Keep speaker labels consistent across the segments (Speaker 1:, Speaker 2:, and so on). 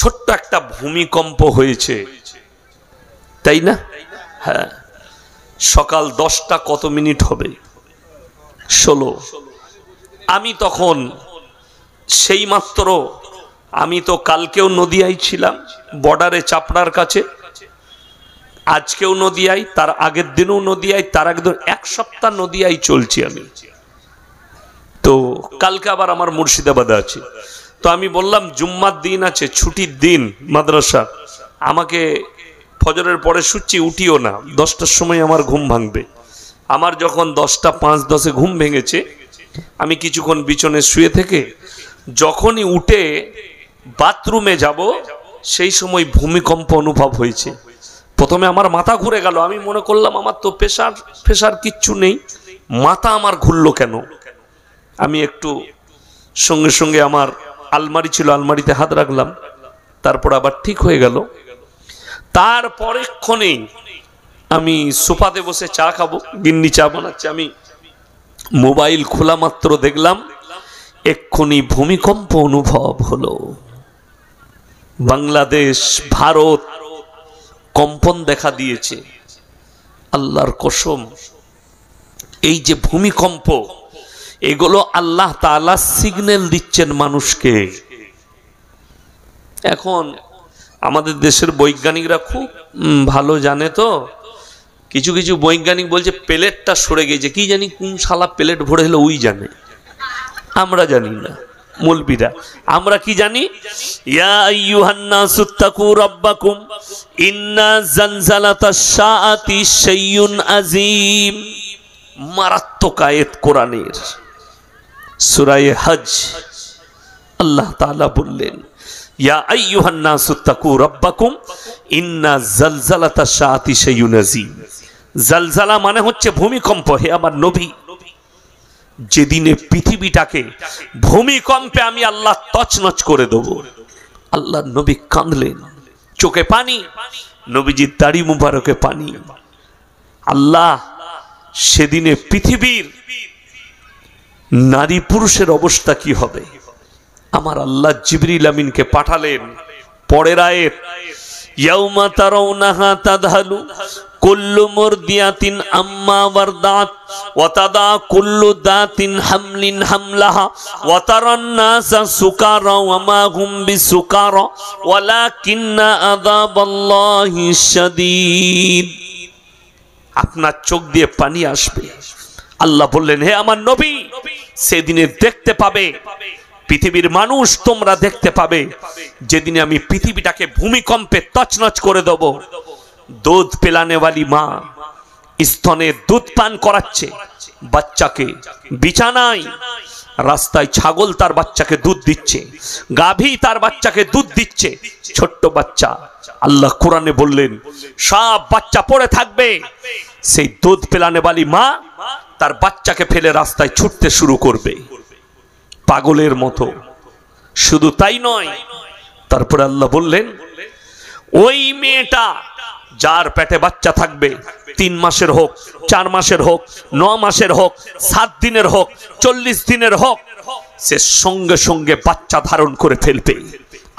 Speaker 1: ছোট্ট একটা ভূমিকম্প হয়েছে, তাই না? হ্যাঁ, সকাল 10টা কত মিনিট হবে? 16। আমি তখন সেই মাত্র, আমি তো কালকেও নদিয়ায় ছিলাম, বর্ডারে চাপড়ার কাছে, আজকেও নদিয়ায়, তার আগের দিনও নদিয়ায়, তার একদম 1 সপ্তাহ নদিয়ায় চলছি আমি। তো কালকে আবার আমার মুর্শিদাবাদে আছে। তো আমি বললাম জুম্মার দিন আছে, ছুটির দিন মাদ্রাসা, আমাকে ফজরের পরে শুচ্ছি, উঠিও না, 10টার সময় আমার ঘুম ভাঙবে। আমার যখন 10টা 5-10 ঘুম ভেঙেছে, আমি কিছুক্ষণ বিছনে শুয়ে থেকে যখনই উঠে বাথরুমে যাব, সেই সময় ভূমিকম্প অনুভব হয়েছে। প্রথমে আমার মাথা ঘুরে গেল, আমি মনে করলাম আমার তো প্রেশার কিচ্ছু নেই, মাথা আমার ঘুরলো কেন। আমি একটু সঙ্গে সঙ্গে আমার আলমারি ছিল, আলমারিতে হাত রাখলাম, তারপর আবার ঠিক হয়ে গেল। তারপরেক্ষণেই আমি সোফাতে বসে চা খাবো, গিন্নি চা বানাচ্ছে, আমি মোবাইল খোলা মাত্র দেখলাম এক্ষুনি ভূমিকম্প অনুভব হলো। বাংলাদেশ, ভারত কম্পন দেখা দিয়েছে। আল্লাহর কসম, এই যে ভূমিকম্প, এগুলো আল্লাহ তাআলা সিগন্যাল দিচ্ছেন মানুষকে। এখন আমাদের দেশের বৈজ্ঞানিকরা খুব ভালো জানে, তো কিছু কিছু বৈজ্ঞানিক বলছে প্লেটটা সরে গেছে, কি জানি কোন শালা প্লেট ভরে হলো ওই জানে, আমরা জানি না। মৌলবীরা আমরা কি জানি, ইয়া আইয়ুহান নাসু তাকু রাব্বাকুম ইন্না জালজালাতাশ শাআতি শাইউন আযীম। মারাত্মক আয়াত কোরআনের, সূরা হজ। আল্লাহ তাআলা বললেন ইয়া আইয়ুহান নাসু তাকু রাব্বাকুম ইন্না জালজালাতাশ শাআতি শাইউন আযীম। জালজালা মানে হচ্ছে ভূমিকম্প। হে আমার নবী, যেদিনে পৃথিবীটাকে ভূমিকম্পে আমি আল্লাহ তছনছ করে দেব। আল্লাহ নবী কাঁদলেন, চোখে পানি, নবীজির দাড়ি মুবারকে পানি। আল্লাহ সেদিনে পৃথিবীর নারী পুরুষের অবস্থা কি হবে। আমার আল্লাহ জিবরিল আমিনকে পাঠালেন। পরের আয়াত, ইয়াউমা তারাউনাহা তাদহালু কুল্লু মুরদিয়াতিন আম্মা ওয়ারদাত ওয়া তাদা কুল্লু দাতিন হামলিন হামলাহা ওয়া তারান নাসা সুকারা ওয়া মা হুম বিসুকারা ওয়ালাকিন্না আযাবাল্লাহি শাদীদ। আপনার চোখ দিয়ে পানি আসবে। আল্লাহ বললেন, হে আমার নবী, সেদিনে দেখতে পাবে, পৃথিবীর মানুষ তোমরা দেখতে পাবে, যেদিনে আমি পৃথিবীটাকে ভূমিকম্পে তছনছ করে দেব। দুধ পেলানেওয়ালি মা স্তনে দুধ পান করাচ্ছে বাচ্চাকে, বিছানায়, রাস্তায় ছাগল তার বাচ্চাকে দুধ দিচ্ছে, গাভী তার বাচ্চাকে দুধ দিচ্ছে, ছোট্ট বাচ্চা। আল্লাহ কোরআনে বললেন সব বাচ্চা পড়ে থাকবে। সেই দুধ পেলানেওয়ালি মা তার বাচ্চাকে ফেলে রাস্তায় ছুটতে শুরু করবে পাগলের মতো। শুধু তাই নয়, তারপরে আল্লাহ বললেন ওই মেয়েটা যার পেটে বাচ্চা থাকবে, 3 মাসের হোক, 4 মাসের হোক, 9 মাসের হোক, 7 দিনের হোক, 40 দিনের হোক, সে সঙ্গে সঙ্গে বাচ্চা ধারণ করে ফেলবে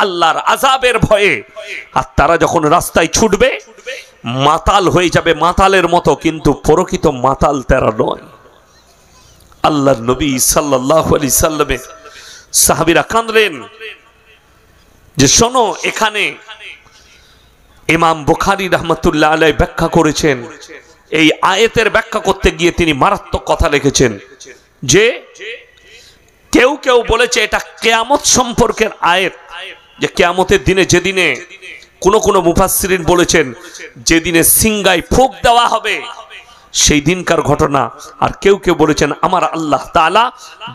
Speaker 1: আল্লাহর আযাবের ভয়ে। আর তারা যখন রাস্তায় ছুটবে মাতাল হয়ে যাবে, মাতালের মতো, কিন্তু প্রকৃত মাতাল তারা নয়। আল্লাহর নবী সাল্লাল্লাহু আলাইহি সাল্লামের সাহাবীরা কাঁদলেন যে শোনো, এখানে ইমাম বুখারী রাহমাতুল্লাহ আলাইহি ব্যাখ্যা করেছেন, এই আয়াতের ব্যাখ্যা করতে গিয়ে তিনি মারাত্মক কথা লিখেছেন যে কেউ কেউ বলেছে এটা কিয়ামত সম্পর্কের আয়াত, যে কিয়ামতের দিনে, যেদিনে কোন মুফাসসিরিন বলেছেন যেদিনে সিংগায় ফুঁক দেওয়া হবে সেই দিনকার ঘটনা। আর কেউ কেউ বলেছেন আমার আল্লাহ তাআলা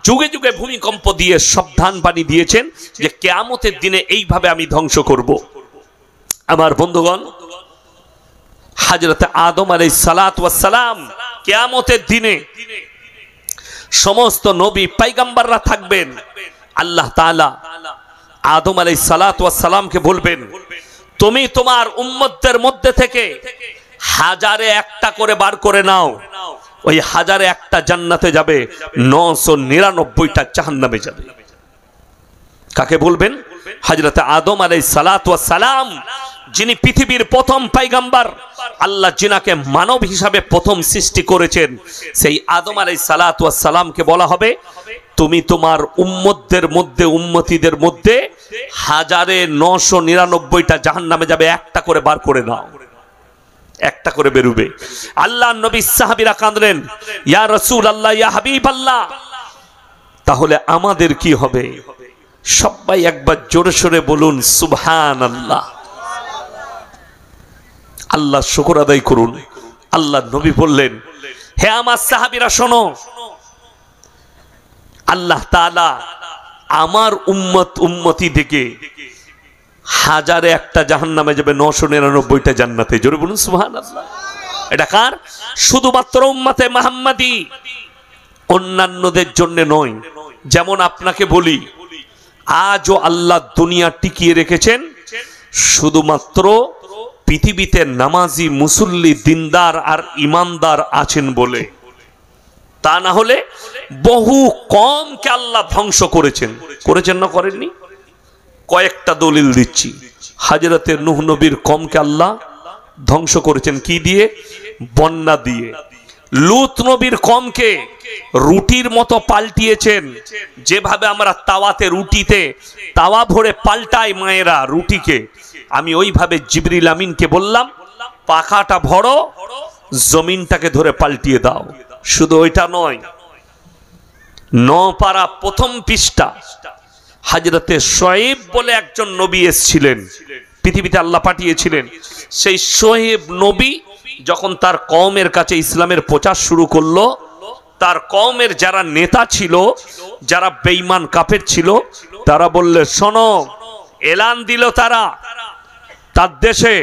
Speaker 1: যুগে যুগে ভূমিকম্প দিয়ে সাবধান বাণী দিয়েছেন যে কিয়ামতের দিনে এইভাবে আমি ধ্বংস করব। আমার বন্ধুগণ, হযরত আদম আলাইহিস সালাতু ওয়াস সালাম কিয়ামতের দিনে সমস্ত নবী পয়গম্বররা থাকবেন। আল্লাহ তাআলা আদম আলাইহিস সালাতু ওয়াস সালামকে বলবেন, তুমি তোমার উম্মতদের মধ্যে থেকে 1000-এ 1টা করে বার করে নাও, ওই 1000-এ 1টা জান্নাতে যাবে, 999টা জাহান্নামে যাবে। কাকে বলবেন? হযরত আদম আলাইহিস সালাতু ওয়াস সালাম, যিনি পৃথিবীর প্রথম পয়গম্বর, আল্লাহ যিনাকে মানব হিসাবে প্রথম সৃষ্টি করেছেন, সেই আদম আলাইহিস সালাতু ওয়াস সালামকে বলা হবে, তুমি তোমার উম্মতদের মধ্যে, উম্মতিদের মধ্যে 1999টা জাহান্নামে যাবে, একটা করে বার করে নাও, একটা করে বেরুবে। আল্লাহ নবী সাহাবীরা কাঁদলেন, ইয়া রাসূলুল্লাহ, ইয়া হাবিবাল্লাহ, তাহলে আমাদের কি হবে? সবাই একবার জোরে সোরে বলুন সুবহানাল্লাহ। আল্লাহ শুকর আদায় করুন। আল্লাহ নবী বললেন, হে আমার সাহাবীরা শোনো, আল্লাহ তাআলা আমার উম্মত উম্মতি থেকে 1001টা জাহান্নামে যাবে, 999টা জান্নাতে। জোরে বলুন সুবহানাল্লাহ। এটা কার? শুধুমাত্র উম্মতে মুহাম্মাদি, অন্যান্যদের জন্য নয়। যেমন আপনাকে বলি, আজও আল্লাহ দুনিয়া টিকিয়ে রেখেছেন শুধুমাত্র পৃথিবীতে নামাজি, মুসল্লি, দিনদার আর ইমানদার আছেন বলে। তা না হলে বহু কমকে আল্লাহ ধ্বংস করেছেন। করেছেন না করেননি? কয়েকটা দলিল দিচ্ছি। হযরতে নূহ নবীর কমকে আল্লাহ ধ্বংস করেছেন কি দিয়ে? বন্যা দিয়ে। লূত নবীর কমকে রুটির মতো পাল্টিয়েছেন, যেভাবে আমরা তাওয়াতে, রুটিতে তাওয়া ভরে পাল্টাই মায়েরা রুটিকে, আমি ওইভাবে জিবরিল আমিনকে বললাম, পাখাটা ভরো, জমিনটাকে ধরে পাল্টিয়ে দাও। শুধু ওইটা নয়, 9 পারা প্রথম পৃষ্ঠা, হযরতে শুআয়ব বলে একজন নবী এসেছিলেন, পৃথিবীতে আল্লাহ পাঠিয়েছিলেন। সেই শুআয়ব নবী যখন তার কওমের কাছে ইসলামের প্রচার শুরু করলো, তার কওমের যারা নেতা ছিল, যারা বেঈমান কাফের ছিল, তারা বললে, শোনো, এলান দিল তারা তার দেশে,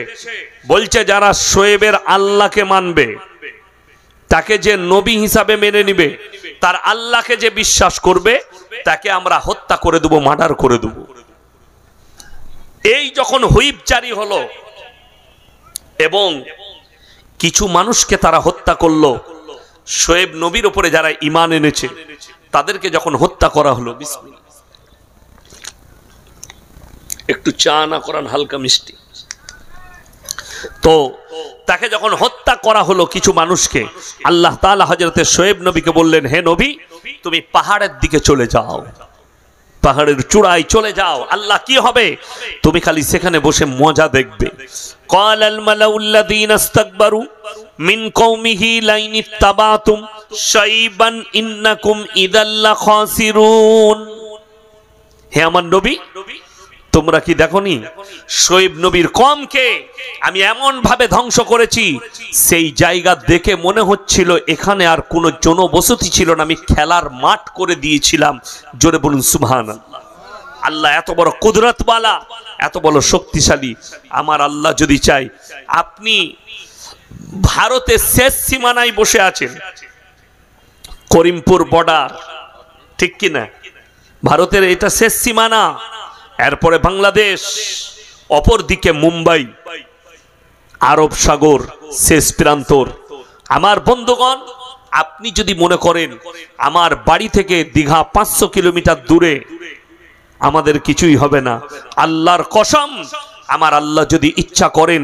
Speaker 1: বলছে যারা শুআয়বের আল্লাহকে মানবে, তাকে যে নবী হিসাবে মেনে নিবে, তার আল্লাহকে যে বিশ্বাস করবে, তাকে আমরা হত্যা করে দেব, মার্ডার করে দেব। এই যখন হুইপ জারি হলো এবং কিছু মানুষকে তারা হত্যা করলো, শুআয়ব নবীর উপরে যারা ঈমান এনেছে তাদেরকে যখন হত্যা করা হলো, বিসমিল্লাহ, একটু চা না করান, হালকা মিষ্টি। তো তাকে যখন হত্যা করা হলো কিছু মানুষকে, আল্লাহ তাআলা হযরতে শুআয়ব নবীকে বললেন, হে নবী, তুমি পাহাড়ের দিকে চলে যাও, পাহাড়ের চূড়ায় চলে যাও। আল্লাহ কি হবে? তুমি খালি সেখানে বসে মজা দেখবে। ক্বালাল মালাউল্লাযীনা ইসতাকবারু মিন কওমিহি লাইন ইত্তাবাতুম শাইবান ইন্নাকুম ইযাল লাখাসিরুন। হে আমার নবী, তোমরা কি দেখোনি শুআয়ব নবীর কওমকে আমি এমন ভাবে ধ্বংস করেছি, সেই জায়গা দেখে মনে হচ্ছিল এখানে আর কোনো জনবসতি ছিল না, আমি খেলার মাঠ করে দিয়েছিলাম। জোরে বলুন সুবহানাল্লাহ। আল্লাহ এত বড় কুদরতওয়ালা, এত বড় শক্তিশালী। আমার আল্লাহ যদি চাই, আপনি ভারতের শেষ সীমানায় বসে আছেন, করিমপুর বর্ডার, ঠিক কিনা? ভারতের এটা শেষ সীমানা, এরপরে বাংলাদেশ, অপর দিকে মুম্বাই, আরব সাগর শেষ প্রান্তর। আমার বন্ধুগণ, আপনি যদি মনে করেন আমার বাড়ি থেকে দীঘা 500 কিলোমিটার দূরে, আমাদের কিছুই হবে না, আল্লাহর কসম, আমার আল্লাহ যদি ইচ্ছা করেন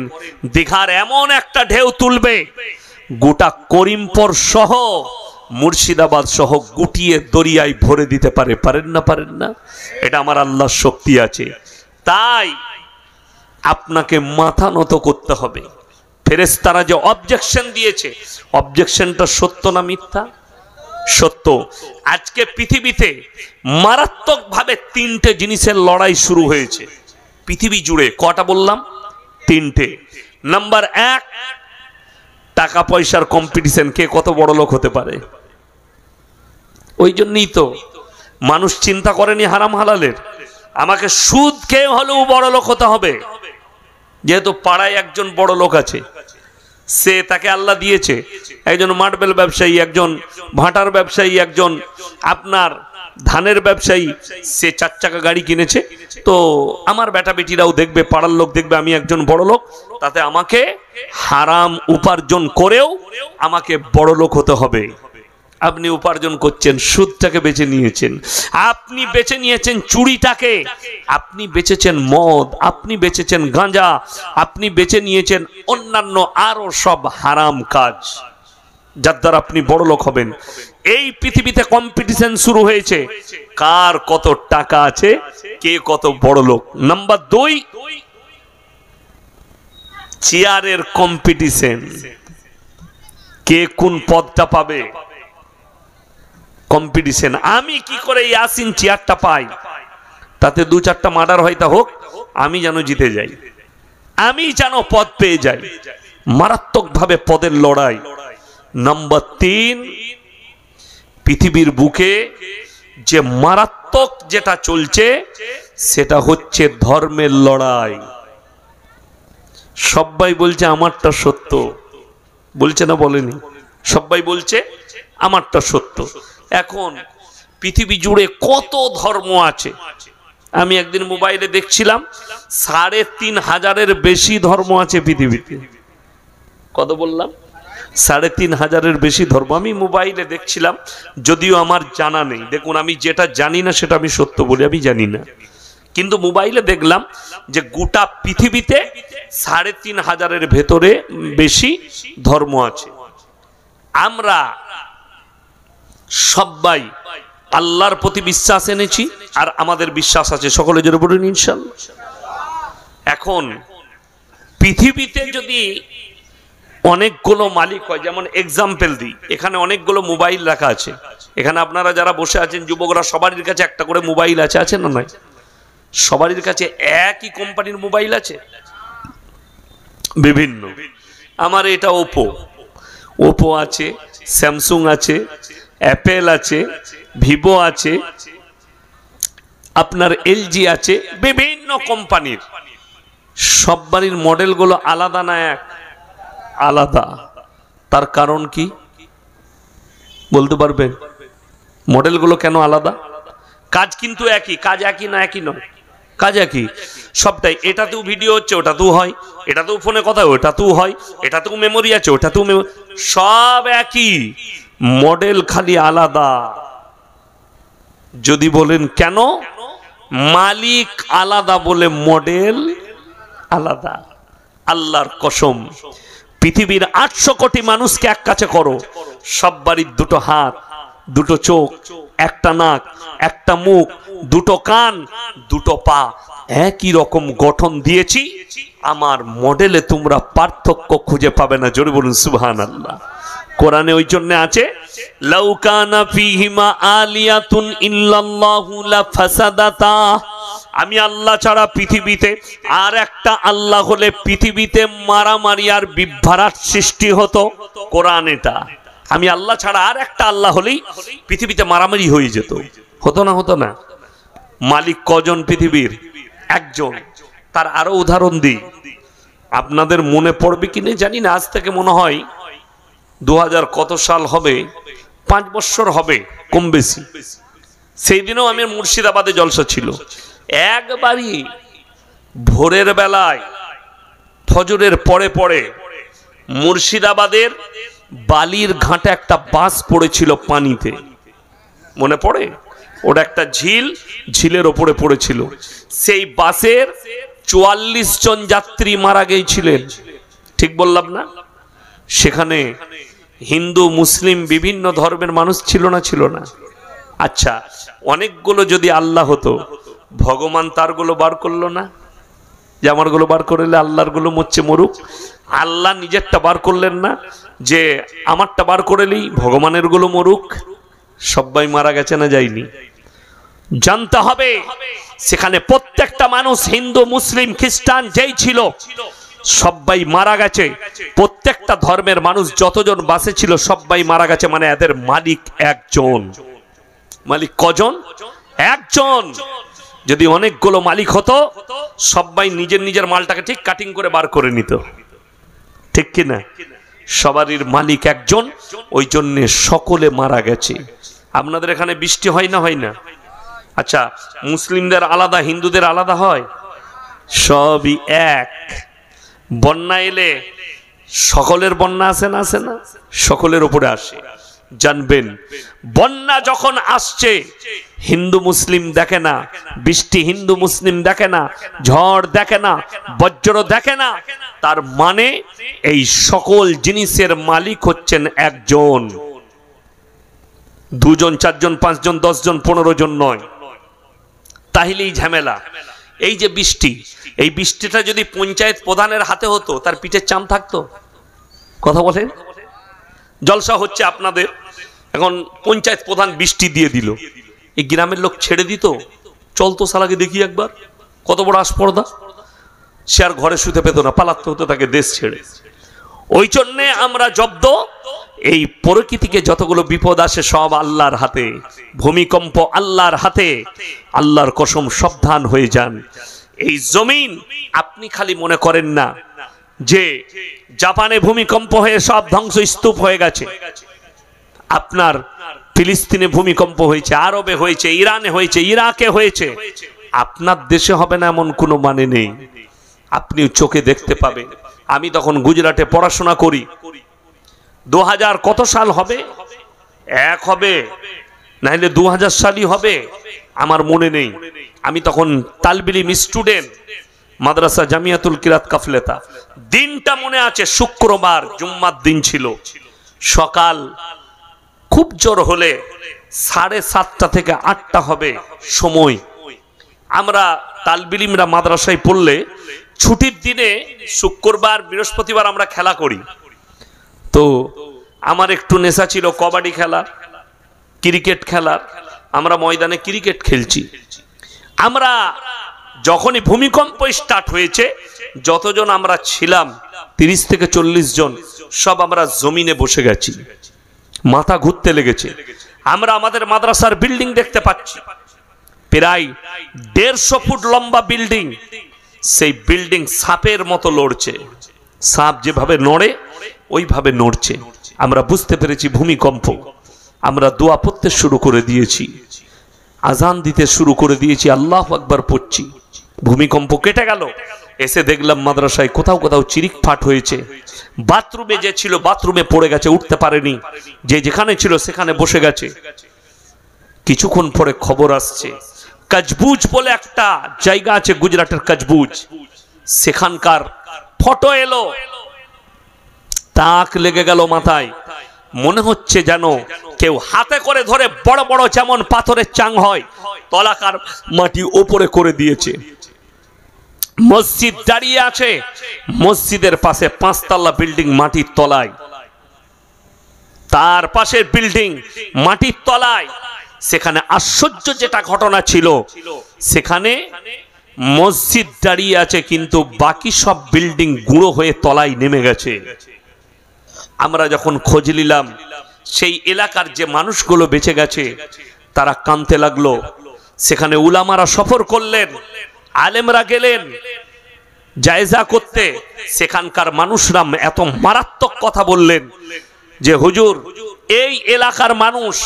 Speaker 1: দীঘার এমন একটা ঢেউ তুলবে, গোটা করিমপুর সহ, মুর্শিদাবাদ সহ গুটিয়ে দরিয়ায় ভরে দিতে পারে। পারেন না? পারেন না? এটা আমার আল্লাহর শক্তি আছে। তাই আপনাকে মাথা নত করতে হবে। ফেরেশতারা যে অবজেকশন দিয়েছে, অবজেকশনটা সত্য না মিথ্যা? সত্য। আজকে পৃথিবীতে মারাত্মকভাবে 3টে জিনিসের লড়াই শুরু হয়েছে পৃথিবী জুড়ে। কটা বললাম? 3টে। নাম্বার 1, টাকা পয়সার কম্পিটিশন, কে কত বড় লোক হতে পারে। ওই জন্যই তো মানুষ চিন্তা করেনি হারাম হালালের, আমাকে সুদ খেয়ে হলেও বড় লোক হতে হবে। যেহেতু পাড়ায় একজন বড় লোক আছে, সে তাকে আল্লাহ দিয়েছে, একজন মার্বেল ব্যবসায়ী, একজন ভাটার ব্যবসায়ী, একজন আপনার ধানের ব্যবসায়ী, সে 4 চাকা গাড়ি কিনেছে। তো আমার বেটা বেটিরাও দেখবে, পাড়ার লোক দেখবে আমি একজন বড় লোক, তাতে আমাকে হারাম উপার্জন করেও আমাকে বড় লোক হতে হবে। আপনি উপার্জন করছেন, সুদটাকে বেছে নিয়েছেন, আপনি বেছে নিয়েছেন চুরিটাকে, আপনি বেচেছেন মদ, আপনি বেচেছেন গাঁজা, আপনি বেছে নিয়েছেন অন্যান্য আরো সব হারাম কাজ, যার দ্বারা আপনি বড় লোক হবেন। এই পৃথিবীতে কম্পিটিশন শুরু হয়েছে, কার কত টাকা আছে, কে কত বড় লোক। নাম্বার 2, চেয়ারের কম্পিটিশন, কে কোন পদটা পাবে, কম্পিটিশন। আমি কি করে ইয়াসিন চেয়ারটা পাই, তাতে 2-4টা মার্ডার হয়, তা হোক, আমি যেন জিতে যাই, আমি যেন পদ পেয়ে যাই, মারাত্মকভাবে পদের লড়াই। নাম্বার 3, পৃথিবীর বুকে যে মারাত্মক যেটা চলছে সেটা হচ্ছে ধর্মের লড়াই। সবাই বলছে আমারটা সত্য, বলছে না বলেনি? সবাই বলছে আমারটা সত্য। এখন পৃথিবী জুড়ে কত ধর্ম আছে, আমি একদিন মোবাইলে দেখছিলাম 3,500-এর বেশি ধর্ম আছে পৃথিবীতে। কত বললাম? 3,500-এর বেশি ধর্ম আমি মোবাইলে দেখছিলাম, যদিও আমার জানা নেই। দেখুন, আমি যেটা জানি না সেটা আমি সত্য বলি, আমি জানি না, কিন্তু মোবাইলে দেখলাম যে গোটা পৃথিবীতে 3,500-এর ভেতরে বেশি ধর্ম আছে। আমরা সবাই আল্লাহর প্রতি বিশ্বাস এনেছি, আর আমাদের বিশ্বাস আছে, সকলে জোরে বলুন ইনশাআল্লাহ। এখন পৃথিবীতে যদি অনেকগুলো মালিক হয়, যেমন এক্সাম্পল দিই, এখানে অনেকগুলো মোবাইল রাখা আছে, এখানে আপনারা যারা বসে আছেন যুবকরা, সবারই কাছে একটা করে মোবাইল আছে, আছে না নাই? সবারই কাছে একই কোম্পানির মোবাইল আছে, বিভিন্ন। আমার এটা ওপো আছে, স্যামসুং আছে, অ্যাপেল আছে, ভিভো আছে, আপনার এলজি আছে, বিভিন্ন কোম্পানির। সববারই মডেলগুলো আলাদা না এক? আলাদা। তার কারণ কি বলতে পারবেন? মডেলগুলো কেন আলাদা? কাজ কিন্তু একই, কাজ একই না একই নয়? কাজ একই সবটাই। এটাতেও ভিডিও হচ্ছে, ওটাতেও হয়, এটাতেও ফোনে কথা, ওটাতেও হয়, এটাতেও মেমোরি আছে, ওটাতেও মেমোরি, সব একই, মডেল খালি আলাদা। যদি বলেন কেন? মালিক আলাদা বলে মডেল আলাদা। আল্লাহর কসম, পৃথিবীর 800 কোটি মানুষকে এক কাছে করো, সব বাড়ির 2টো হাত, 2টো চোখ, একটা নাক, একটা মুখ, 2টো কান, 2টো পা, একই রকম গঠন দিয়েছি, আমার মডেলে তোমরা পার্থক্য খুঁজে পাবে না। জোরে বলুন সুবহানাল্লাহ। কোরআনে ওই জন্য আছে, লাউ কানা ফীহিমা আলিয়াতুন ইল্লাল্লাহু লাফাসাদাতা। আমি আল্লাহ ছাড়া পৃথিবীতে আর একটা আল্লাহ হলে পৃথিবীতে মারামারি আর বিভ্রাট সৃষ্টি হতো। কোরআন এটা। আমি আল্লাহ ছাড়া আর একটা আল্লাহ হলেই পৃথিবীতে মারামারি হয়ে যেত। হতো না? হতো না? মালিক কজন পৃথিবীর? একজন। তার আরো উদাহরণ দিই, আপনাদের মনে পড়বে কিনা জানি না, আজ থেকে মনে হয় 2000 কত সাল হবে, 5 বছর হবে কম বেশি। সেই দিনও আমি মুর্শিদাবাদে জলসা ছিল। একবারই ভোরের বেলায় ফজরের পরে পরে মুর্শিদাবাদের বালির ঘাটে একটা বাস পড়েছিল পানিতে, মনে পড়ে? ওটা একটা ঝিল, ঝিলের ওপরে পড়েছিল। সেই বাসের 44 জন যাত্রী মারা গিয়েছিলেন। ঠিক বললাম না? সেখানে হিন্দু মুসলিম বিভিন্ন ধর্মের মানুষ ছিল না? ছিল না? আচ্ছা, অনেকগুলো যদি আল্লাহ হতো, ভগবান তারগুলো বার করলো না? যে আমারগুলো বার করলে আল্লাহর গুলো মরছে মরুক। আল্লাহ নিজেরটা বার করলেন না, যে আমারটা বার করলেই ভগবানের গুলো মরুক? সবাই মারা গেছে না যায়নি? জানতে হবে সেখানে প্রত্যেকটা মানুষ, হিন্দু মুসলিম খ্রিস্টান যেই ছিল, সবাই মারা গেছে। প্রত্যেকটা ধর্মের মানুষ যতজন বাসে ছিল সবাই মারা গেছে। মানে এদের মালিক একজন। মালিক কজন? একজন। যদি অনেকগুলো মালিক হতো, সবাই নিজের নিজের মালটাকে ঠিক কাটিং করে বার করে নিত। ঠিক কিনা? সবারই মালিক একজন, ওই জন্য সকলে মারা গেছে। আপনাদের এখানে বৃষ্টি হয় না? হয় না? আচ্ছা, মুসলিমদের আলাদা, হিন্দুদের আলাদা হয়? সবই এক। বন্যা এলে সকলের বন্যা আসে না? আসে না? সকলের উপরে আসে। জানবেন বন্যা যখন আসছে হিন্দু মুসলিম দেখে না, বৃষ্টি হিন্দু মুসলিম দেখে না, ঝড় দেখে না, বজ্র দেখে না, তার মানে এই সকল জিনিসের মালিক হচ্ছেন একজন, দুজন, চারজন, পাঁচজন, 10 জন, 15 জন নয়। তাহলেই ঝামেলা। এই যে বৃষ্টি, এই বৃষ্টিটা যদি পঞ্চায়েত প্রধানের হাতে হতো তার পিঠের চাম থাকতো? কথা বলেন। জলসা হচ্ছে আপনাদের, এখন পঞ্চায়েত প্রধান বৃষ্টি দিয়ে দিল, এই গ্রামের লোক ছেড়ে দিত? চলতো সালাকে দেখি একবার, কত বড় আসপর্দা। সে আর ঘরে শুতে পেত না, পালাতে হতো তাকে দেশ ছেড়ে। ওই জন্যে আমরা জব্দ, এই প্রকৃতিকে যতগুলো বিপদ আসে সব আল্লাহর হাতে, ভূমিকম্প আল্লাহর হাতে। আল্লাহর কসম সাবধান হয়ে যান। এই জমিন আপনি খালি মনে করেন না যে জাপানে ভূমিকম্প হয়ে সব ধ্বংসস্তূপ হয়ে গেছে, আপনার ফিলিস্তিনে ভূমিকম্প হয়েছে, আরবে হয়েছে, ইরানে হয়েছে, ইরাকে হয়েছে, আপনার দেশে হবে না এমন কোনো মানে নেই। আপনি চোখে দেখতে পাবেন। আমি তখন গুজরাটে পড়াশোনা করি, 2000 কত সাল হবে, 1 হবে নাহলে 2000 সালই হবে, আমার মনে নেই। আমি তখন তালবিলিম স্টুডেন্ট, মাদ্রাসা জামিয়াতুল কিরাত কাফলেতা। দিনটা মনে আছে, শুক্রবার, জুম্মার দিন ছিল। সকাল খুব জোর হলে 7:30 থেকে 8টা হবে সময়। আমরা তালবিলিমরা মাদ্রাসায় পড়লে ছুটির দিনে শুক্রবার, বৃহস্পতিবার আমরা খেলা করি। তো আমার একটু নেশা ছিল কবাডি খেলা, ক্রিকেট খেলার। আমরা ময়দানে ক্রিকেট খেলছি। আমরা যখনই ভূমিকম্প স্টার্ট হয়েছে, যতজন আমরা ছিলাম 30 থেকে 40 জন, সব আমরা জমিনে বসে গেছি, মাথা ঘুরতে লেগেছে। আমরা আমাদের মাদ্রাসার বিল্ডিং দেখতে পাচ্ছি, প্রায় 150 ফুট লম্বা বিল্ডিং। সেই বিল্ডিং সাপের মতো লড়ছে, সাপ যেভাবে নড়ে ওইভাবে নড়ছে। আমরা বুঝতে পেরেছি ভূমিকম্প। আমরা দোয়া পড়তে শুরু করে দিয়েছি, আজান দিতে শুরু করে দিয়েছি, আল্লাহু আকবার পড়ছি। ভূমিকম্প কেটে গেল। এসে দেখলাম মাদ্রাসায় কোথাও কোথাও চিরিক ফাট হয়েছে। বাথরুমে যে ছিল বাথরুমে পড়ে গেছে, উঠতে পারেনি, যে যেখানে ছিল সেখানে বসে গেছে। কিছুক্ষণ পরে খবর আসছে, কচবুজ বলে একটা জায়গা আছে গুজরাটের, কচবুজ, সেখানকার ফটো এলো। তাক লেগে গেল মাথায়। মনে হচ্ছে যেন কেউ হাতে করে ধরে বড় বড় যেমন পাথরের চাং হয়, তলাকার মাটি ওপরে করে দিয়েছে। মসজিদ দাঁড়িয়ে আছে, মসজিদের পাশে 5 তলা বিল্ডিং মাটির তলায়, তার পাশের বিল্ডিং মাটির তলায়। সেখানে আশ্চর্য যেটা ঘটনা ছিল, সেখানে মসজিদ দাঁড়িয়ে আছে কিন্তু বাকি সব বিল্ডিং গুঁড়ো হয়ে তলায় নেমে গেছে। আমরা যখন খোঁজ নিলাম, সেই এলাকার যে মানুষগুলো বেঁচে গেছে তারা কাঁদতে লাগলো। সেখানে উলামারা সফর করলেন, আলেমরা গেলেন জায়জা করতে। সেখানকার মানুষরা এত মারাত্মক কথা বললেন যে হুজুর, এই এলাকার মানুষ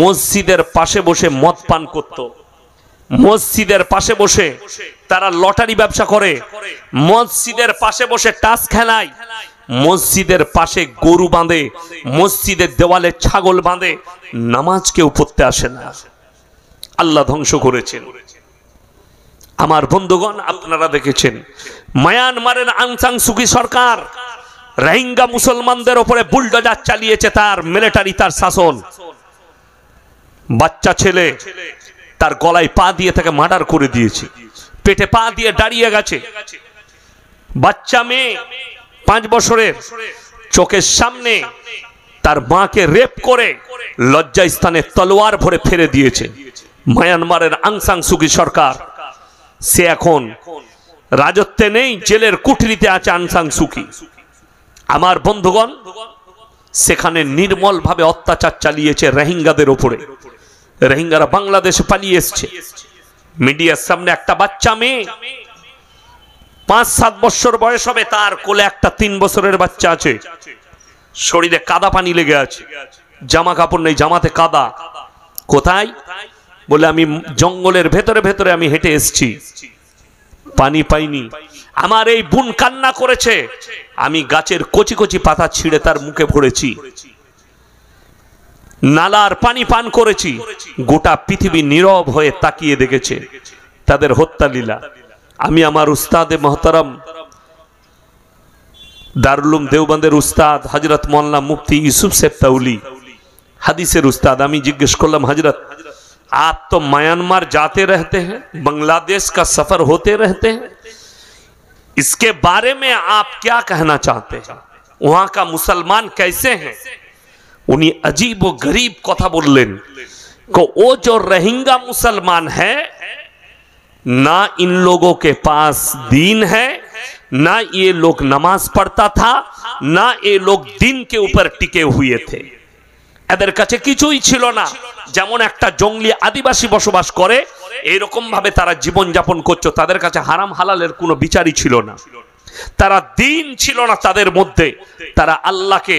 Speaker 1: মসজিদের পাশে বসে মদ পান করত, মসজিদের পাশে বসে তারা লটারি ব্যবসা করে, মসজিদের পাশে বসে টাস খেলায়, মসজিদের পাশে গরু বাঁধে, মসজিদের দেওয়ালে ছাগল বাঁধে, নামাজ কেউ পড়তে আসে না। আল্লাহ ধ্বংস করেছেন। আমার বন্ধুগণ, আপনারা দেখেছেন মায়ানমারের আং সান সুকি সরকার রোহিঙ্গা মুসলমানদের উপরে বুলডোজার চালিয়েছে, তার মিলিটারি, তার শাসন। বাচ্চা ছেলে তার গলায় পা দিয়ে তাকে মার্ডার করে দিয়েছে, পেটে পা দিয়ে দাঁড়িয়ে গেছে। বাচ্চা মেয়ে 5 বছরের, চোখের সামনে তার মাকে রেপ করে লজ্জাস্থানে তলোয়ার ভরে ফেলে দিয়েছে মায়ানমারের আং সান সুকি সরকার। সে এখন রাজত্বে নেই, জেলের কুঠরিতে আছে আং সান সুকি। আমার বন্ধুগণ, সেখানে নির্মল ভাবে অত্যাচার চালিয়েছে রোহিঙ্গাদের উপরে। রোহিঙ্গারা বাংলাদেশে পালিয়ে এসছে। মিডিয়ার সামনে একটা বাচ্চা মেয়ে 5-7 বছর বয়স হবে, তার কোলে একটা 3 বছরের বাচ্চা আছে, শরীরে কাদা পানি লেগে আছে, জামা কাপড় নেই, জামাতে কাদা। কোথায়? বলে আমি জঙ্গলের ভেতরে ভেতরে আমি হেঁটে এসেছি, পানি পাইনি। আমার এই বোন কান্না করেছে, আমি গাছের কচি কচি পাতা ছিঁড়ে তার মুখে ভরেছি। নালার পানি পান করেছি, গোটা পৃথিবী নীরব হয়ে তাকিয়ে দেখেছে তাদের হত্যা লীলা। আমি আমার উস্তাদে মহতারাম দারুল উলুম দেওবন্দের উস্তাদ হযরত মাওলানা মুফতি ইউসুফ সেফতাউলি, হাদিসের উস্তাদ, আমি জিজ্ঞেস করলাম, হযরত आप तो म्यांमार जाते रहते हैं, बांग्लादेश का सफर होते रहते हैं, इसके बारे में आप क्या कहना चाहते हैं, वहां का मुसलमान कैसे हैं? उन्हीं अजीब व गरीब कथा बोलें को वो जो रोहिंग्या मुसलमान है, ना इन लोगों के पास दीन है, ना ये लोग नमाज पढ़ता था, ना ये लोग दीन के ऊपर टिके हुए थे। এদের কাছে কিছুই ছিল না, যেমন একটা জঙ্গলি আদিবাসী বসবাস করে এইরকম ভাবে তারা জীবন যাপন করছে। তাদের কাছে হারাম হালালের কোনো বিচারই ছিল না, তারা দ্বীন ছিল না তাদের মধ্যে, তারা আল্লাহকে